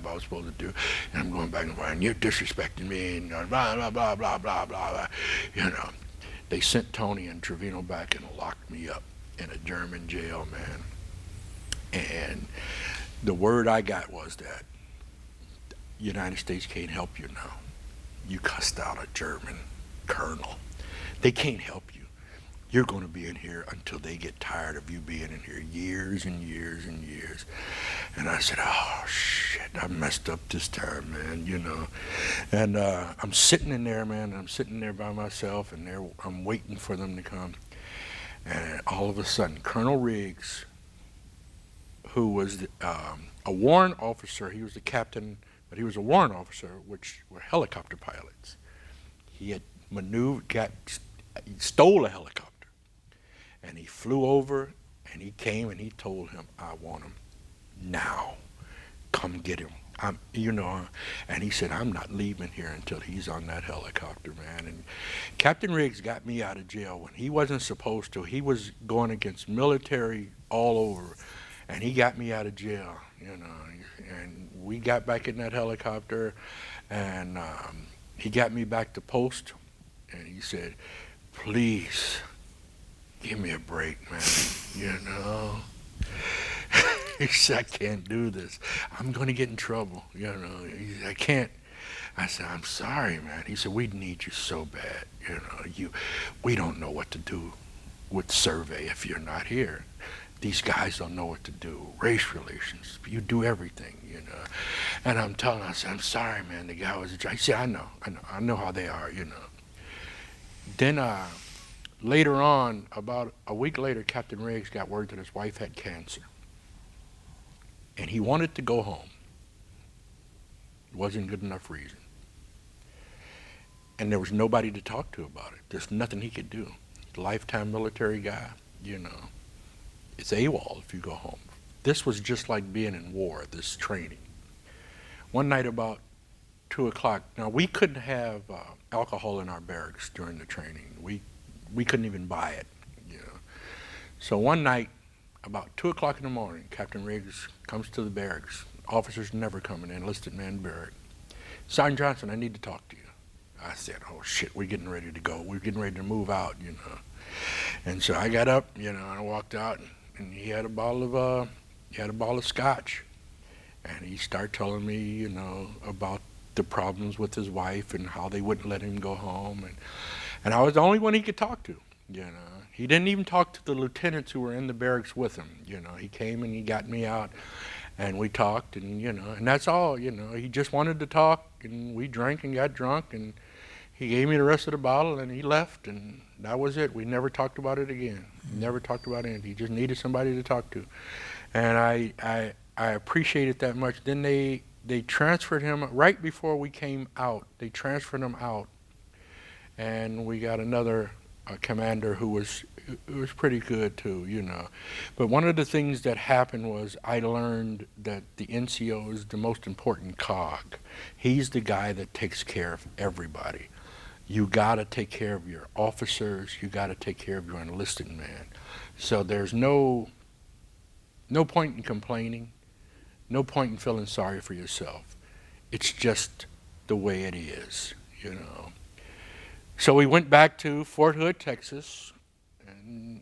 I was supposed to do. And I'm going back and forth, and you're disrespecting me, and blah, blah, blah, blah, blah, blah, They sent Tony and Trevino back and locked me up in a German jail, man. And the word I got was that United States can't help you now. You cussed out a German colonel. They can't help you. You're going to be in here until they get tired of you being in here, years and years and years. And I said, oh, shit, I messed up this time, man, And I'm sitting in there, man. I'm sitting there by myself, and I'm waiting for them to come. And all of a sudden, Colonel Riggs, who was a warrant officer, he was the captain, but he was a warrant officer, which were helicopter pilots. He had he stole a helicopter, and he flew over, and he came, and he told him, I want him now. Come get him. And he said, I'm not leaving here until he's on that helicopter, man. And Captain Riggs got me out of jail when he wasn't supposed to. He was going against military all over, and he got me out of jail, and we got back in that helicopter, and he got me back to post, and he said, please, give me a break, man, He said, I can't do this. I'm going to get in trouble, I can't. I said, I'm sorry, man. He said, we need you so bad, we don't know what to do with survey if you're not here. These guys don't know what to do. Race relations, you do everything, And I'm telling him, I said, I'm sorry, man. The guy was I said, I know how they are, Then later on, about a week later, Captain Riggs got word that his wife had cancer. And he wanted to go home. It wasn't good enough reason. And there was nobody to talk to about it. There's nothing he could do. Lifetime military guy, It's AWOL if you go home. This was just like being in war, this training. One night about 2 o'clock, now we couldn't have alcohol in our barracks during the training. We couldn't even buy it, So one night, about 2 o'clock in the morning, Captain Riggs comes to the barracks. Officers never come in, enlisted man barrack. Sergeant Johnson, I need to talk to you. I said, oh shit, we're getting ready to go. We're getting ready to move out, And so I got up, and I walked out, and he had a bottle of scotch, and he started telling me, about the problems with his wife and how they wouldn't let him go home, and I was the only one he could talk to, He didn't even talk to the lieutenants who were in the barracks with him, He came and he got me out, and we talked, and and that's all, He just wanted to talk, and we drank and got drunk, and he gave me the rest of the bottle, and he left, and that was it. We never talked about it again. Never talked about anything. He just needed somebody to talk to, and I appreciate it that much. Then they transferred him right before we came out. They transferred him out, and we got another commander who was pretty good too, But one of the things that happened was I learned that the NCO is the most important cog. He's the guy that takes care of everybody. You got to take care of your officers. You got to take care of your enlisted man. So there's no point in complaining. No point in feeling sorry for yourself. It's just the way it is, you know. So we went back to Fort Hood, Texas,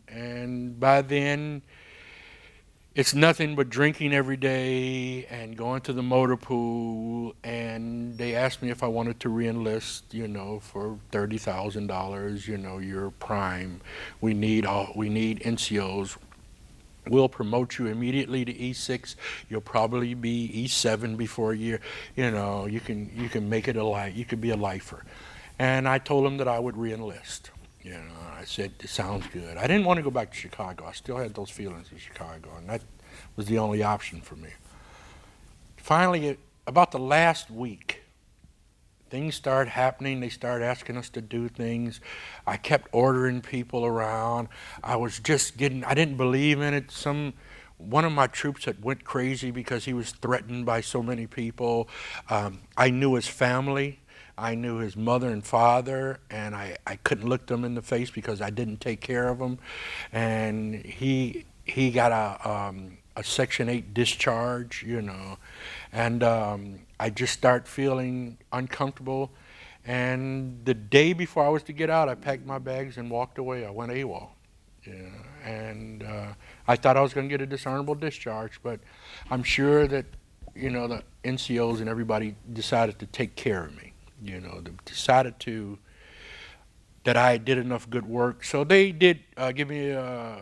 and by then it's nothing but drinking every day and going to the motor pool, and they asked me if I wanted to re-enlist, you know, for $30,000, you know, you're prime. We need NCOs. We'll promote you immediately to E6. You'll probably be E7 before a year. You know, you can make it you could be a lifer. And I told them that I would re-enlist. You know, I said, it sounds good. I didn't want to go back to Chicago. I still had those feelings in Chicago, and that was the only option for me. Finally, about the last week, things started happening. They started asking us to do things. I kept ordering people around. I didn't believe in it. One of my troops had went crazy because he was threatened by so many people. I knew his family. I knew his mother and father, and I couldn't look them in the face because I didn't take care of them. And he got a Section 8 discharge, you know, and I just start feeling uncomfortable. And the day before I was to get out, I packed my bags and walked away. I went AWOL, you know, and I thought I was going to get a dishonorable discharge, but I'm sure that, you know, the NCOs and everybody decided to take care of me. You know, they decided that I did enough good work. So they did give me a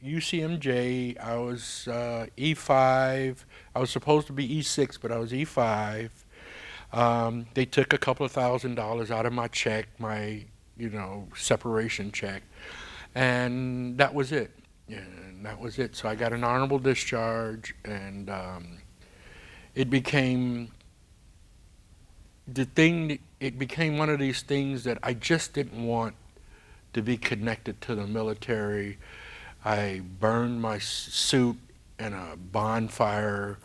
UCMJ. I was E5. I was supposed to be E6, but I was E5. They took a couple of $1,000s out of my check, my, you know, separation check, and that was it. And that was it. So I got an honorable discharge, and it became it became one of these things that I just didn't want to be connected to the military. I burned my suit in a bonfire,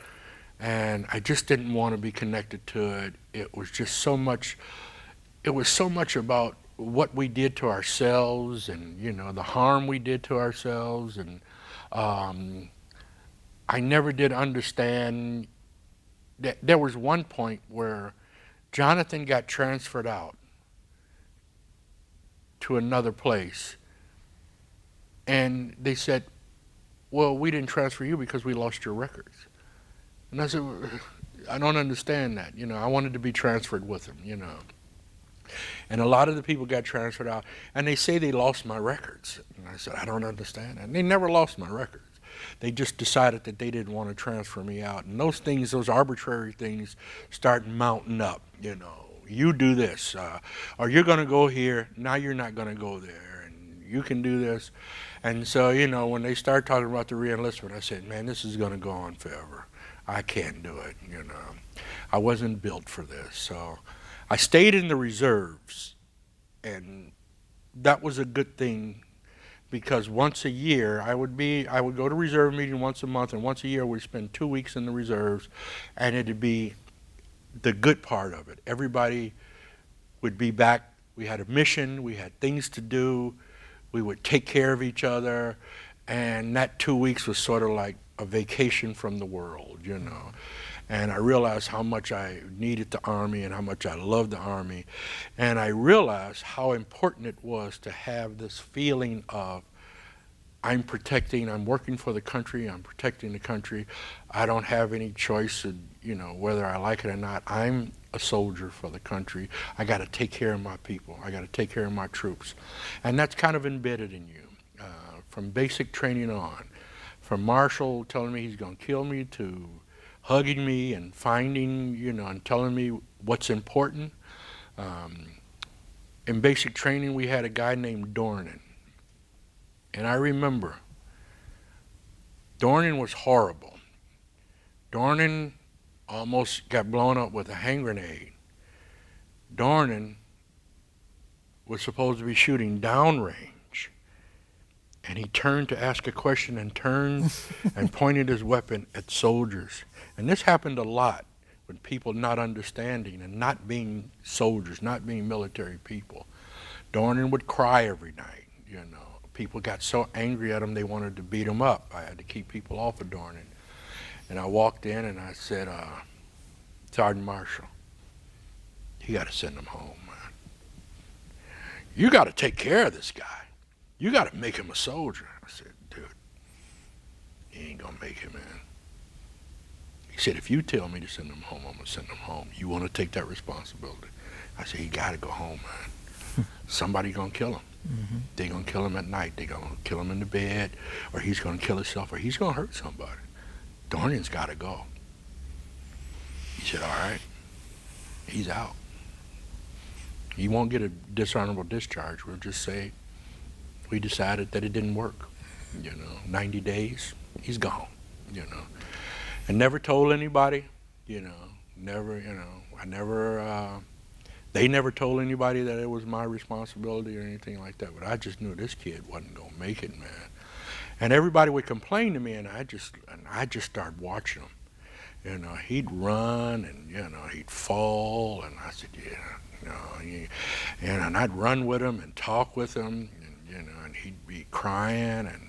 and I just didn't want to be connected to it. It was just so much about what we did to ourselves, and, you know, the harm we did to ourselves. And I never did understand that there was one point where Jonathan got transferred out to another place, and they said, well, we didn't transfer you because we lost your records. And I said, I don't understand that. You know, I wanted to be transferred with him, you know. And a lot of the people got transferred out, and they say they lost my records. And I said, I don't understand that. And they never lost my records. They just decided that they didn't want to transfer me out. And those things, those arbitrary things, start mounting up, you know. You do this, or you're going to go here, now you're not going to go there, and you can do this. And so, you know, when they start talking about the re-enlistment, I said, man, this is going to go on forever. I can't do it, you know. I wasn't built for this. So I stayed in the reserves, and that was a good thing, because once a year I would go to reserve meeting once a month, and once a year we'd spend 2 weeks in the reserves, and it'd be the good part of it. Everybody would be back. We had a mission, we had things to do, we would take care of each other, and that 2 weeks was sort of like a vacation from the world, you know. And I realized how much I needed the Army and how much I loved the Army. And I realized how important it was to have this feeling of I'm working for the country, I'm protecting the country. I don't have any choice of, you know, whether I like it or not. I'm a soldier for the country. I got to take care of my people. I got to take care of my troops. And that's kind of embedded in you, from basic training on. From Marshall telling me he's going to kill me, to hugging me and finding, you know, and telling me what's important. In basic training, we had a guy named Dornan. And I remember, Dornan was horrible. Dornan almost got blown up with a hand grenade. Dornan was supposed to be shooting downrange, and he turned to ask a question and turned and pointed his weapon at soldiers. And this happened a lot with people not understanding and not being soldiers, not being military people. Dornan would cry every night, you know. People got so angry at him they wanted to beat him up. I had to keep people off of Dornan. And I walked in and I said, Sergeant Marshall, you got to send him home, man. You got to take care of this guy. You got to make him a soldier. I said, dude, he ain't going to make it, man. He said, if you tell me to send him home, I'm going to send him home. You want to take that responsibility? I said, you got to go home, man. Somebody going to kill him. Mm-hmm. They're going to kill him at night. They're going to kill him in the bed, or he's going to kill himself, or he's going to hurt somebody. Dornian's got to go. He said, all right. He's out. He won't get a dishonorable discharge. We'll just say we decided that it didn't work. 90 days, he's gone, And never told anybody, never, I never, they never told anybody that it was my responsibility or anything like that. But I just knew this kid wasn't going to make it, man. And everybody would complain to me, and I just started watching him. He'd run, and he'd fall, and I said, and I'd run with him and talk with him, and he'd be crying, and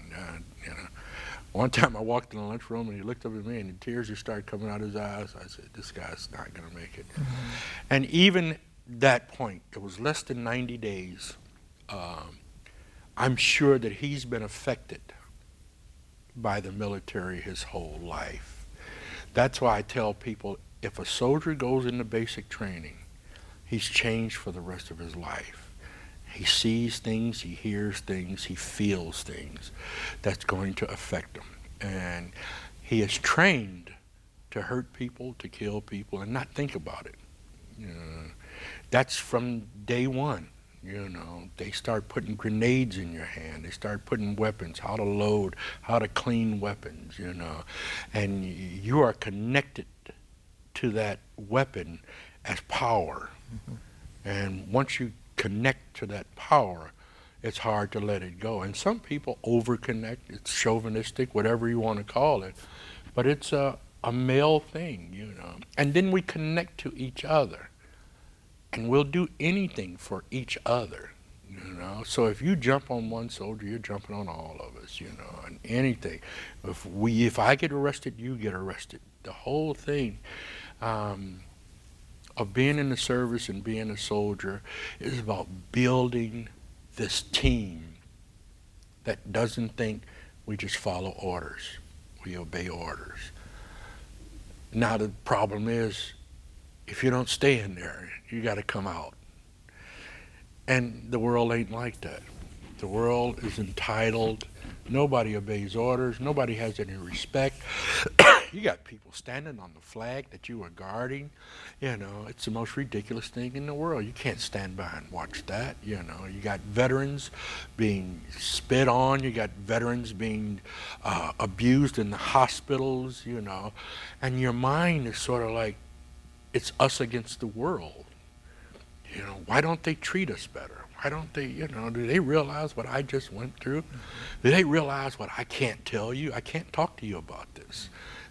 one time I walked in the lunchroom and he looked up at me and the tears just started coming out of his eyes. I said, this guy's not going to make it. Mm-hmm. And even that point, it was less than 90 days. I'm sure that he's been affected by the military his whole life. That's why I tell people, if a soldier goes into basic training, he's changed for the rest of his life. He sees things, he hears things, he feels things that's going to affect him. And he is trained to hurt people, to kill people, and not think about it. That's from day one. They start putting grenades in your hand. They start putting weapons, how to load, how to clean weapons, And you are connected to that weapon as power. Mm-hmm. And once you connect to that power, it's hard to let it go. And some people over-connect. It's chauvinistic, whatever you want to call it. But it's a male thing, And then we connect to each other. And we'll do anything for each other, So if you jump on one soldier, you're jumping on all of us, and anything. If I get arrested, you get arrested. The whole thing of being in the service and being a soldier is about building this team that doesn't think we just follow orders. We obey orders. Now the problem is, if you don't stay in there, you got to come out. And the world ain't like that. The world is entitled. Nobody obeys orders. Nobody has any respect. You got people standing on the flag that you are guarding. It's the most ridiculous thing in the world. You can't stand by and watch that. You got veterans being spit on. You got veterans being abused in the hospitals, And your mind is sort of like, it's us against the world. Why don't they treat us better? Why don't they, do they realize what I just went through? Do they realize what I can't tell you? I can't talk to you about this.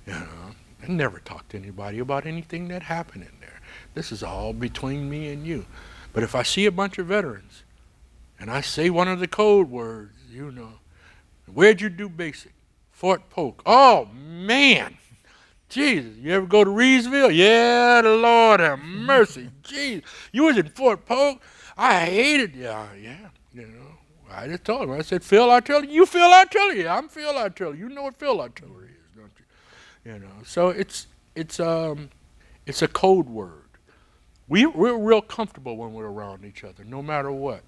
I never talk to anybody about anything that happened in there. This is all between me and you. But if I see a bunch of veterans and I say one of the code words, where'd you do basic? Fort Polk. Oh, man. Jesus, you ever go to Reedsville? Yeah, the Lord have mercy. Jesus, you was in Fort Polk? I hated you. Yeah, I just told him. I said, Field Artillery? You Field Artillery? I'm Field Artillery. You know what Field Artillery is, don't you? So it's a code word. We're real comfortable when we're around each other, no matter what.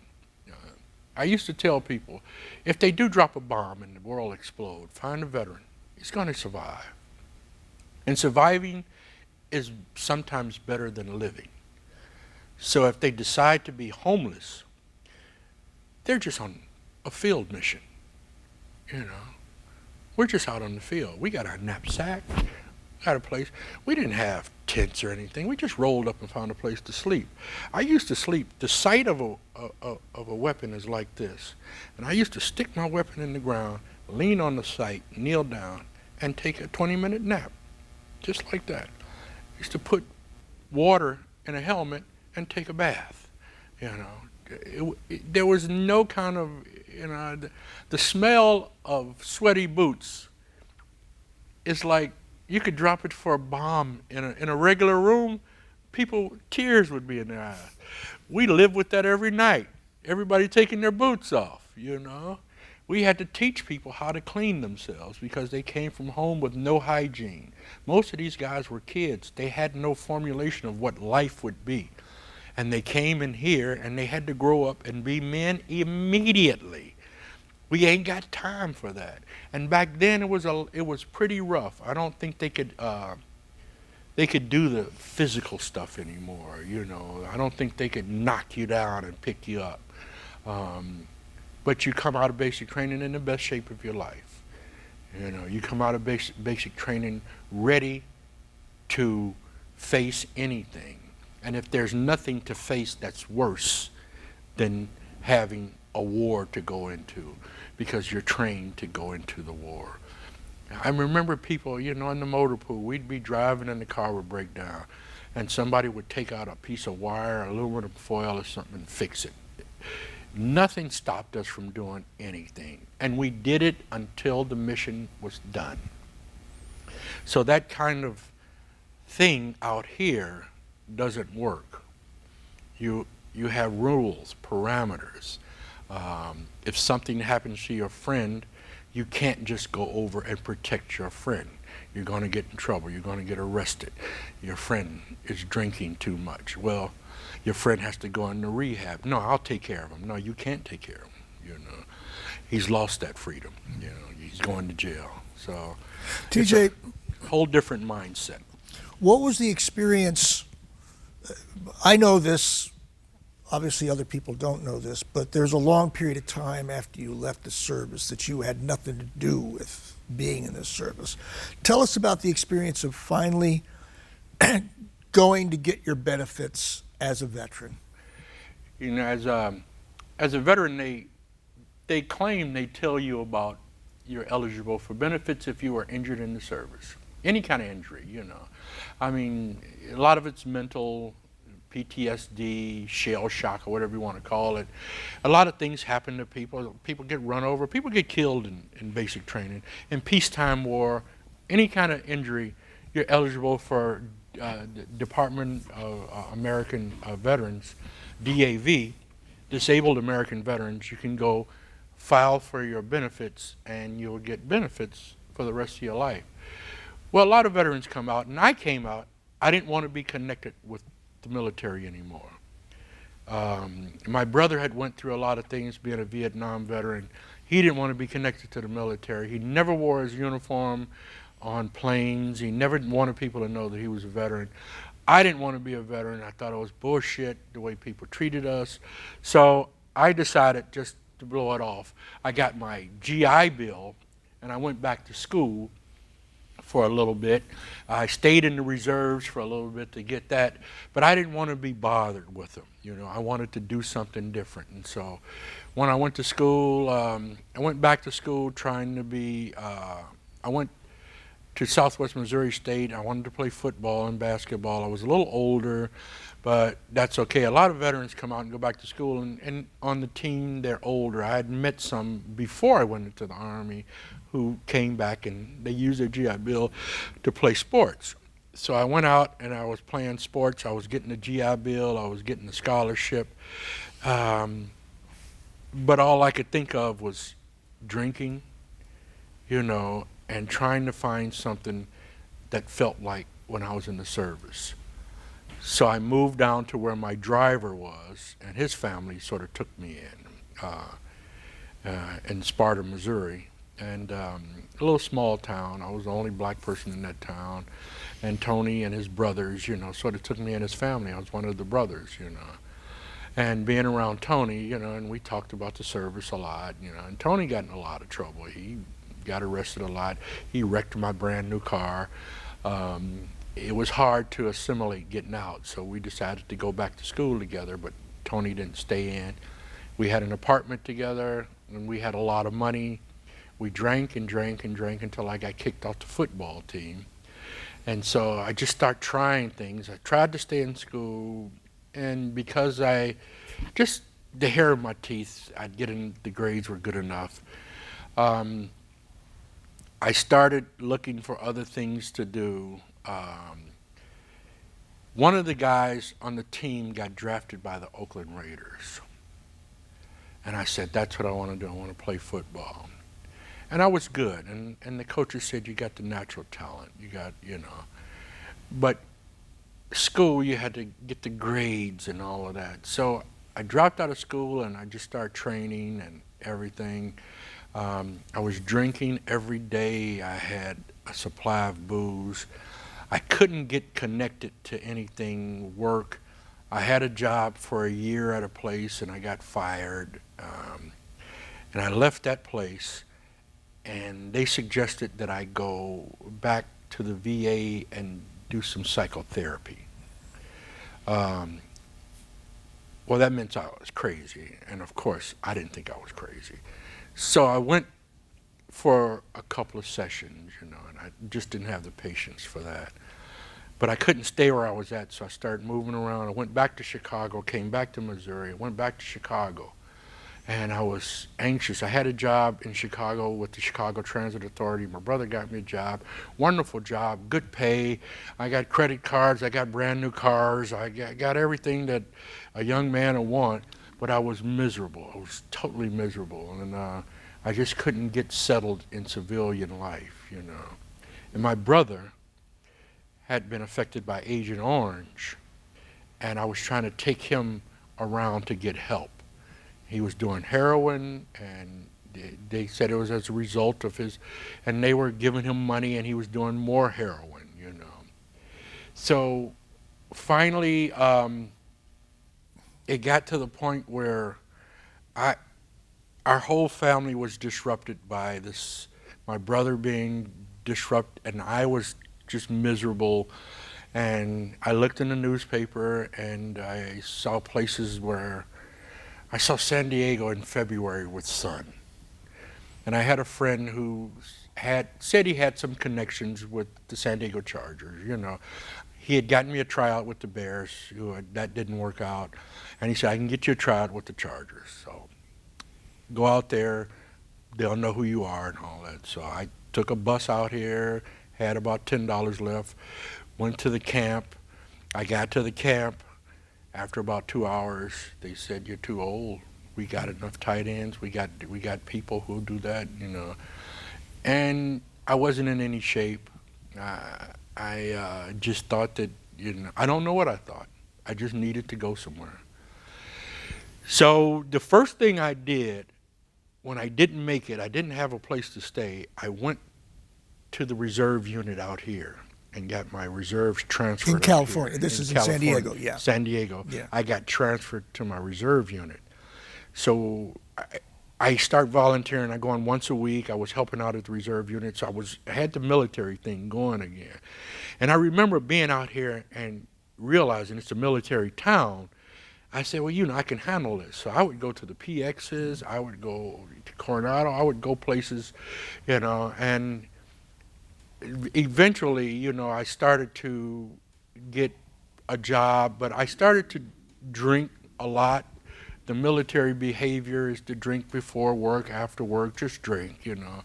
I used to tell people, if they do drop a bomb and the world explode, find a veteran. He's going to survive. And surviving is sometimes better than living. So if they decide to be homeless, they're just on a field mission. We're just out on the field. We got our knapsack, got a place. We didn't have tents or anything. We just rolled up and found a place to sleep. I used to sleep. The sight of a weapon is like this. And I used to stick my weapon in the ground, lean on the sight, kneel down, and take a 20-minute nap. Just like that. I used to put water in a helmet and take a bath. There was no kind of, the smell of sweaty boots is like, you could drop it for a bomb in a regular room, tears would be in their eyes. We lived with that every night. Everybody taking their boots off, you know. We had to teach people how to clean themselves because they came from home with no hygiene. Most of these guys were kids. They had no formulation of what life would be. And they came in here and they had to grow up and be men immediately. We ain't got time for that. And back then it was pretty rough. I don't think they could do the physical stuff anymore, you know. I don't think they could knock you down and pick you up. But you come out of basic training in the best shape of your life. You know, you come out of basic training ready to face anything. And if there's nothing to face that's worse than having a war to go into, because you're trained to go into the war. I remember people, you know, in the motor pool, we'd be driving and the car would break down, and somebody would take out a piece of wire, aluminum foil or something, and fix it. Nothing stopped us from doing anything, and we did it until the mission was done. So that kind of thing out here doesn't work. You have rules, parameters. If something happens to your friend, you can't just go over and protect your friend. You're going to get in trouble. You're going to get arrested. Your friend is drinking too much. Well, your friend has to go into rehab. No, I'll take care of him. No, you can't take care of him. You know, he's lost that freedom. You know, he's going to jail. So, TJ, it's a whole different mindset. what was the experience? I know this. Obviously, other people don't know this, but there's a long period of time after you left the service that you had nothing to do with being in the service. Tell us about the experience of finally going to get your benefits as a veteran. You know, as a veteran, they claim, they tell you about you're eligible for benefits if you are injured in the service. Any kind of injury, you know. I mean, a lot of it's mental, PTSD, shell shock, or whatever you want to call it. A lot of things happen to people. People get run over. People get killed in basic training. In peacetime war, any kind of injury, you're eligible for Department of American Veterans, DAV, Disabled American Veterans. You can go file for your benefits and you'll get benefits for the rest of your life. Well, a lot of veterans come out, and I came out. I didn't want to be connected with the military anymore. My brother had went through a lot of things being a Vietnam veteran. He didn't want to be connected to the military. He never wore his uniform on planes. He never wanted people to know that he was a veteran. I didn't want to be a veteran. I thought it was bullshit the way people treated us. So I decided just to blow it off. I got my GI Bill and I went back to school for a little bit. I stayed in the reserves for a little bit to get that, but I didn't want to be bothered with them. You know, I wanted to do something different. And so when I went to school, I went back to school trying to be, I went to Southwest Missouri State. I wanted to play football and basketball. I was a little older, but that's okay. A lot of veterans come out and go back to school, and on the team, they're older. I had met some before I went into the Army who came back and they used their GI Bill to play sports. So I went out and I was playing sports. I was getting the GI Bill. I was getting the scholarship. But all I could think of was drinking, you know, and trying to find something that felt like when I was in the service. So I moved down to where my driver was, and his family sort of took me in Sparta, Missouri. And a little small town. I was the only black person in that town. And Tony and his brothers, you know, sort of took me and his family. I was one of the brothers, you know. And being around Tony, you know, and we talked about the service a lot, you know. And Tony got in a lot of trouble. He got arrested a lot. He wrecked my brand new car. It was hard to assimilate getting out, so we decided to go back to school together, but Tony didn't stay in. We had an apartment together, and we had a lot of money. We drank and drank and drank until I got kicked off the football team. And so I just started trying things. I tried to stay in school, and because the hair of my teeth, I'd get in, the grades were good enough. I started looking for other things to do. One of the guys on the team got drafted by the Oakland Raiders. And I said, that's what I want to do. I want to play football. And I was good. And the coaches said, you got the natural talent. You got, you know. But school, you had to get the grades and all of that. So I dropped out of school and I just started training and everything. I was drinking every day. I had a supply of booze. I couldn't get connected to anything, work. I had a job for a year at a place and I got fired. And I left that place and they suggested that I go back to the VA and do some psychotherapy. Well, that meant I was crazy. And of course, I didn't think I was crazy. So I went for a couple of sessions, you know, and I just didn't have the patience for that. But I couldn't stay where I was at, so I started moving around. I went back to Chicago, came back to Missouri, went back to Chicago, and I was anxious. I had a job in Chicago with the Chicago Transit Authority. My brother got me a job, wonderful job, good pay. I got credit cards, I got brand new cars, I got everything that a young man would want, but I was miserable. I was totally miserable, and I just couldn't get settled in civilian life, you know. And my brother had been affected by Agent Orange, and I was trying to take him around to get help. He was doing heroin, and they said it was as a result of his, and they were giving him money, and he was doing more heroin, you know. So finally, it got to the point where our whole family was disrupted by this, my brother being disrupted, and I was just miserable. And I looked in the newspaper and I saw places where I saw San Diego in February with sun. And I had a friend who said he had some connections with the San Diego Chargers, you know. He had gotten me a tryout with the Bears, that didn't work out. And he said, I can get you a tryout with the Chargers. So go out there, they'll know who you are and all that. So I took a bus out here, had about $10 left, went to the camp. I got to the camp. After about 2 hours, they said, you're too old. We got enough tight ends. We got people who do that, you know. And I wasn't in any shape. I just thought that, you know, I don't know what I thought. I just needed to go somewhere. So the first thing I did when I didn't make it, I didn't have a place to stay. I went to the reserve unit out here and got my reserves transferred. In California. This is in San Diego, yeah. San Diego. Yeah. I got transferred to my reserve unit. So I start volunteering. I go on once a week. I was helping out at the reserve unit. So I had the military thing going again. And I remember being out here and realizing it's a military town. I said, well, you know, I can handle this. So I would go to the PXs. I would go to Coronado. I would go places, you know, and eventually, you know, I started to get a job, but I started to drink a lot. The military behavior is to drink before work, after work, just drink, you know.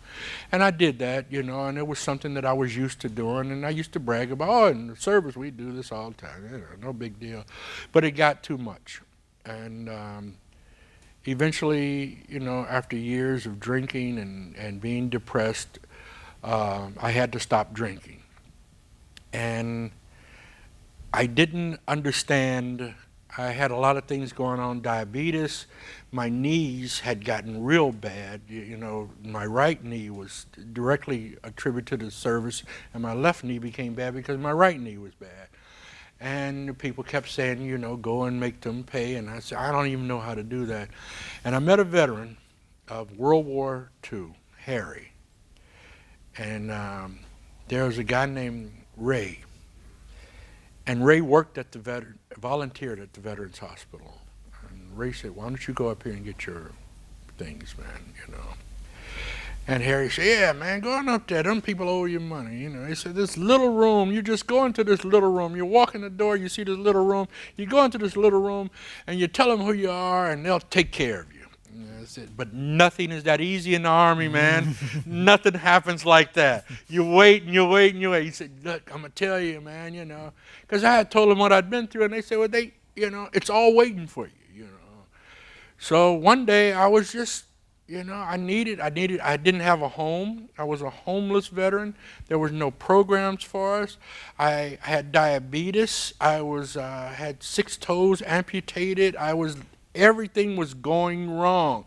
And I did that, you know, and it was something that I was used to doing, and I used to brag about, oh, in the service we do this all the time, you know, no big deal. But it got too much. And eventually, you know, after years of drinking and being depressed, I had to stop drinking. And I didn't understand. I had a lot of things going on, diabetes. My knees had gotten real bad. You know, my right knee was directly attributed to the service, and my left knee became bad because my right knee was bad. And people kept saying, you know, go and make them pay. And I said, I don't even know how to do that. And I met a veteran of World War II, Harry. And there was a guy named Ray. And Ray worked at volunteered at the Veterans Hospital. And Ray said, why don't you go up here and get your things, man, you know. And Harry said, yeah, man, go on up there. Them people owe you money, you know. He said, this little room, you just go into this little room. You walk in the door, you see this little room. You go into this little room, and you tell them who you are, and they'll take care of you. said, but nothing is that easy in the Army, man. Nothing happens like that. You wait and you wait and you wait. He said, look, I'm going to tell you, man, you know. Because I had told them what I'd been through, and they said, well, you know, it's all waiting for you, you know. So one day I was just, you know, I didn't have a home. I was a homeless veteran. There was no programs for us. I had diabetes. I had 6 toes amputated. Everything was going wrong.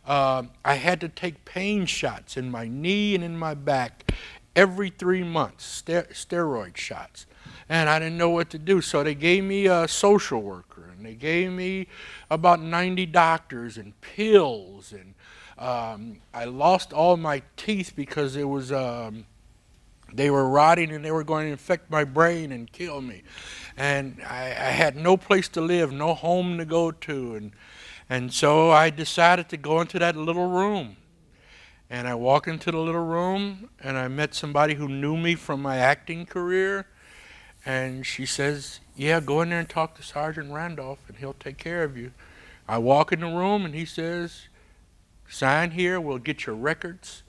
I had to take pain shots in my knee and in my back every 3 months, steroid shots. And I didn't know what to do, so they gave me a social worker, and they gave me about 90 doctors and pills, and I lost all my teeth because it was they were rotting and they were going to infect my brain and kill me. And I had no place to live, no home to go to, and so I decided to go into that little room. And I walked into the little room, and I met somebody who knew me from my acting career. And she says, yeah, go in there and talk to Sergeant Randolph, and he'll take care of you. I walk in the room, and he says, sign here, we'll get your records,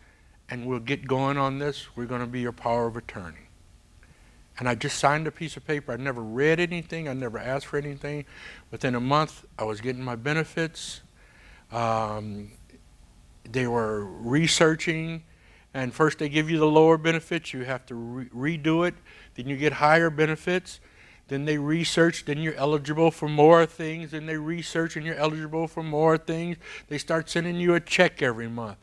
and we'll get going on this. We're going to be your power of attorney. And I just signed a piece of paper. I never read anything. I never asked for anything. Within a month, I was getting my benefits. They were researching, and first they give you the lower benefits. You have to redo it. Then you get higher benefits. Then they research, then you're eligible for more things. Then they research and you're eligible for more things. They start sending you a check every month.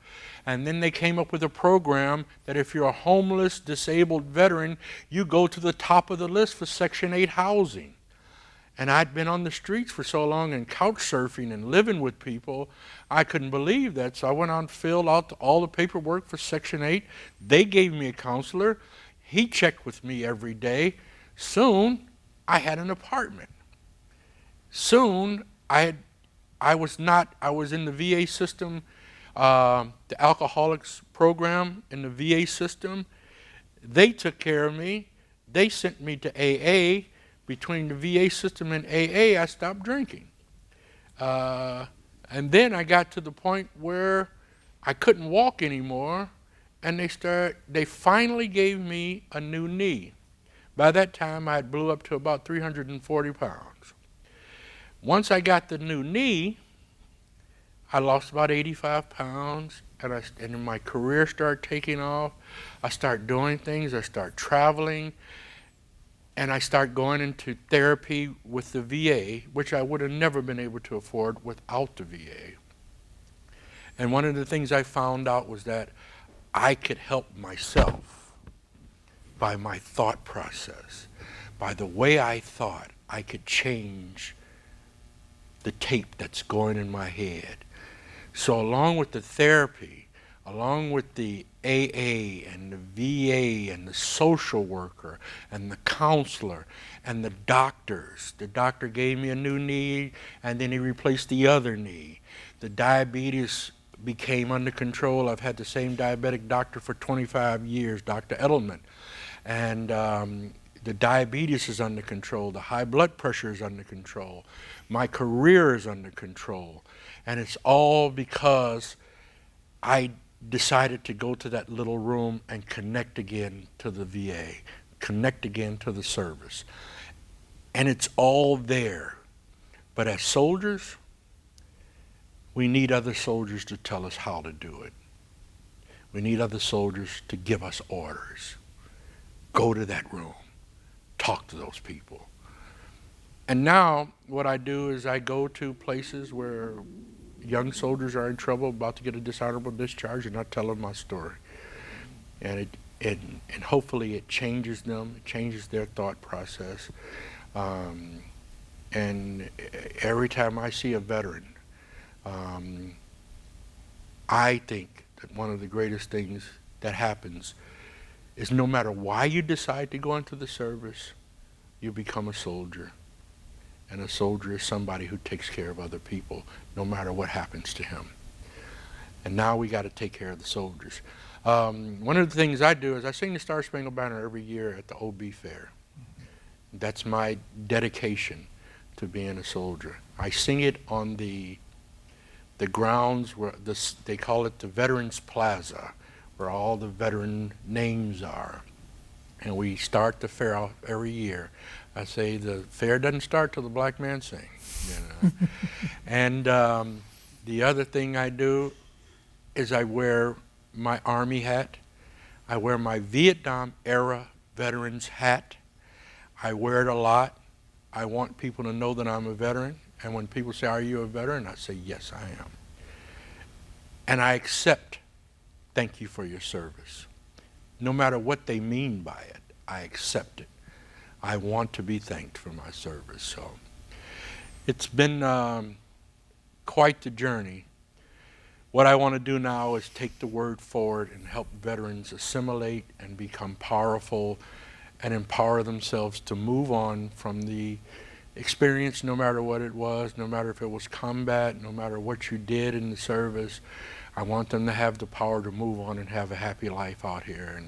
And then they came up with a program that if you're a homeless, disabled veteran, you go to the top of the list for Section 8 housing. And I'd been on the streets for so long and couch surfing and living with people, I couldn't believe that. So I went out and filled out all the paperwork for Section 8. They gave me a counselor. He checked with me every day. Soon, I had an apartment. Soon, I was in the VA system, the alcoholics program in the VA system. They took care of me. They sent me to AA. Between the VA system and AA, I stopped drinking. And then I got to the point where I couldn't walk anymore, and they finally gave me a new knee. By that time, I had blew up to about 340 pounds. Once I got the new knee, I lost about 85 pounds, and my career started taking off. I started doing things. I started traveling, and I started going into therapy with the VA, which I would have never been able to afford without the VA. And one of the things I found out was that I could help myself by my thought process. By the way I thought, I could change the tape that's going in my head. So along with the therapy, along with the AA and the VA and the social worker and the counselor and the doctors. The doctor gave me a new knee, and then he replaced the other knee. The diabetes became under control. I've had the same diabetic doctor for 25 years, Dr. Edelman. And the diabetes is under control. The high blood pressure is under control. My career is under control. And it's all because I decided to go to that little room and connect again to the VA, connect again to the service. And it's all there. But as soldiers, we need other soldiers to tell us how to do it. We need other soldiers to give us orders. Go to that room. Talk to those people. And now what I do is I go to places where young soldiers are in trouble, about to get a dishonorable discharge, and I tell them my story. And hopefully it changes them, it changes their thought process. And every time I see a veteran, I think that one of the greatest things that happens is no matter why you decide to go into the service, you become a soldier. And a soldier is somebody who takes care of other people, no matter what happens to him. And now we got to take care of the soldiers. One of the things I do is I sing the Star Spangled Banner every year at the OB Fair. That's my dedication to being a soldier. I sing it on the the grounds where they call it the Veterans Plaza, where all the veteran names are. And we start the fair out every year. I say the fair doesn't start till the black man sings, you know. And the other thing I do is I wear my Army hat. I wear my Vietnam era veterans hat. I wear it a lot. I want people to know that I'm a veteran. And when people say, "Are you a veteran?" I say, "Yes, I am." And I accept, "Thank you for your service." No matter what they mean by it, I accept it. I want to be thanked for my service. So it's been quite the journey. What I want to do now is take the word forward and help veterans assimilate and become powerful and empower themselves to move on from the experience, no matter what it was, no matter if it was combat, no matter what you did in the service. I want them to have the power to move on and have a happy life out here,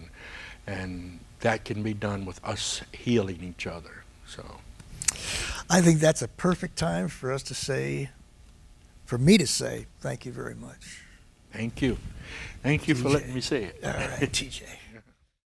and that can be done with us healing each other. So I think that's a perfect time for us to say, for me to say, thank you very much. thank you. Thank you for TJ. letting me say it. All right, TJ.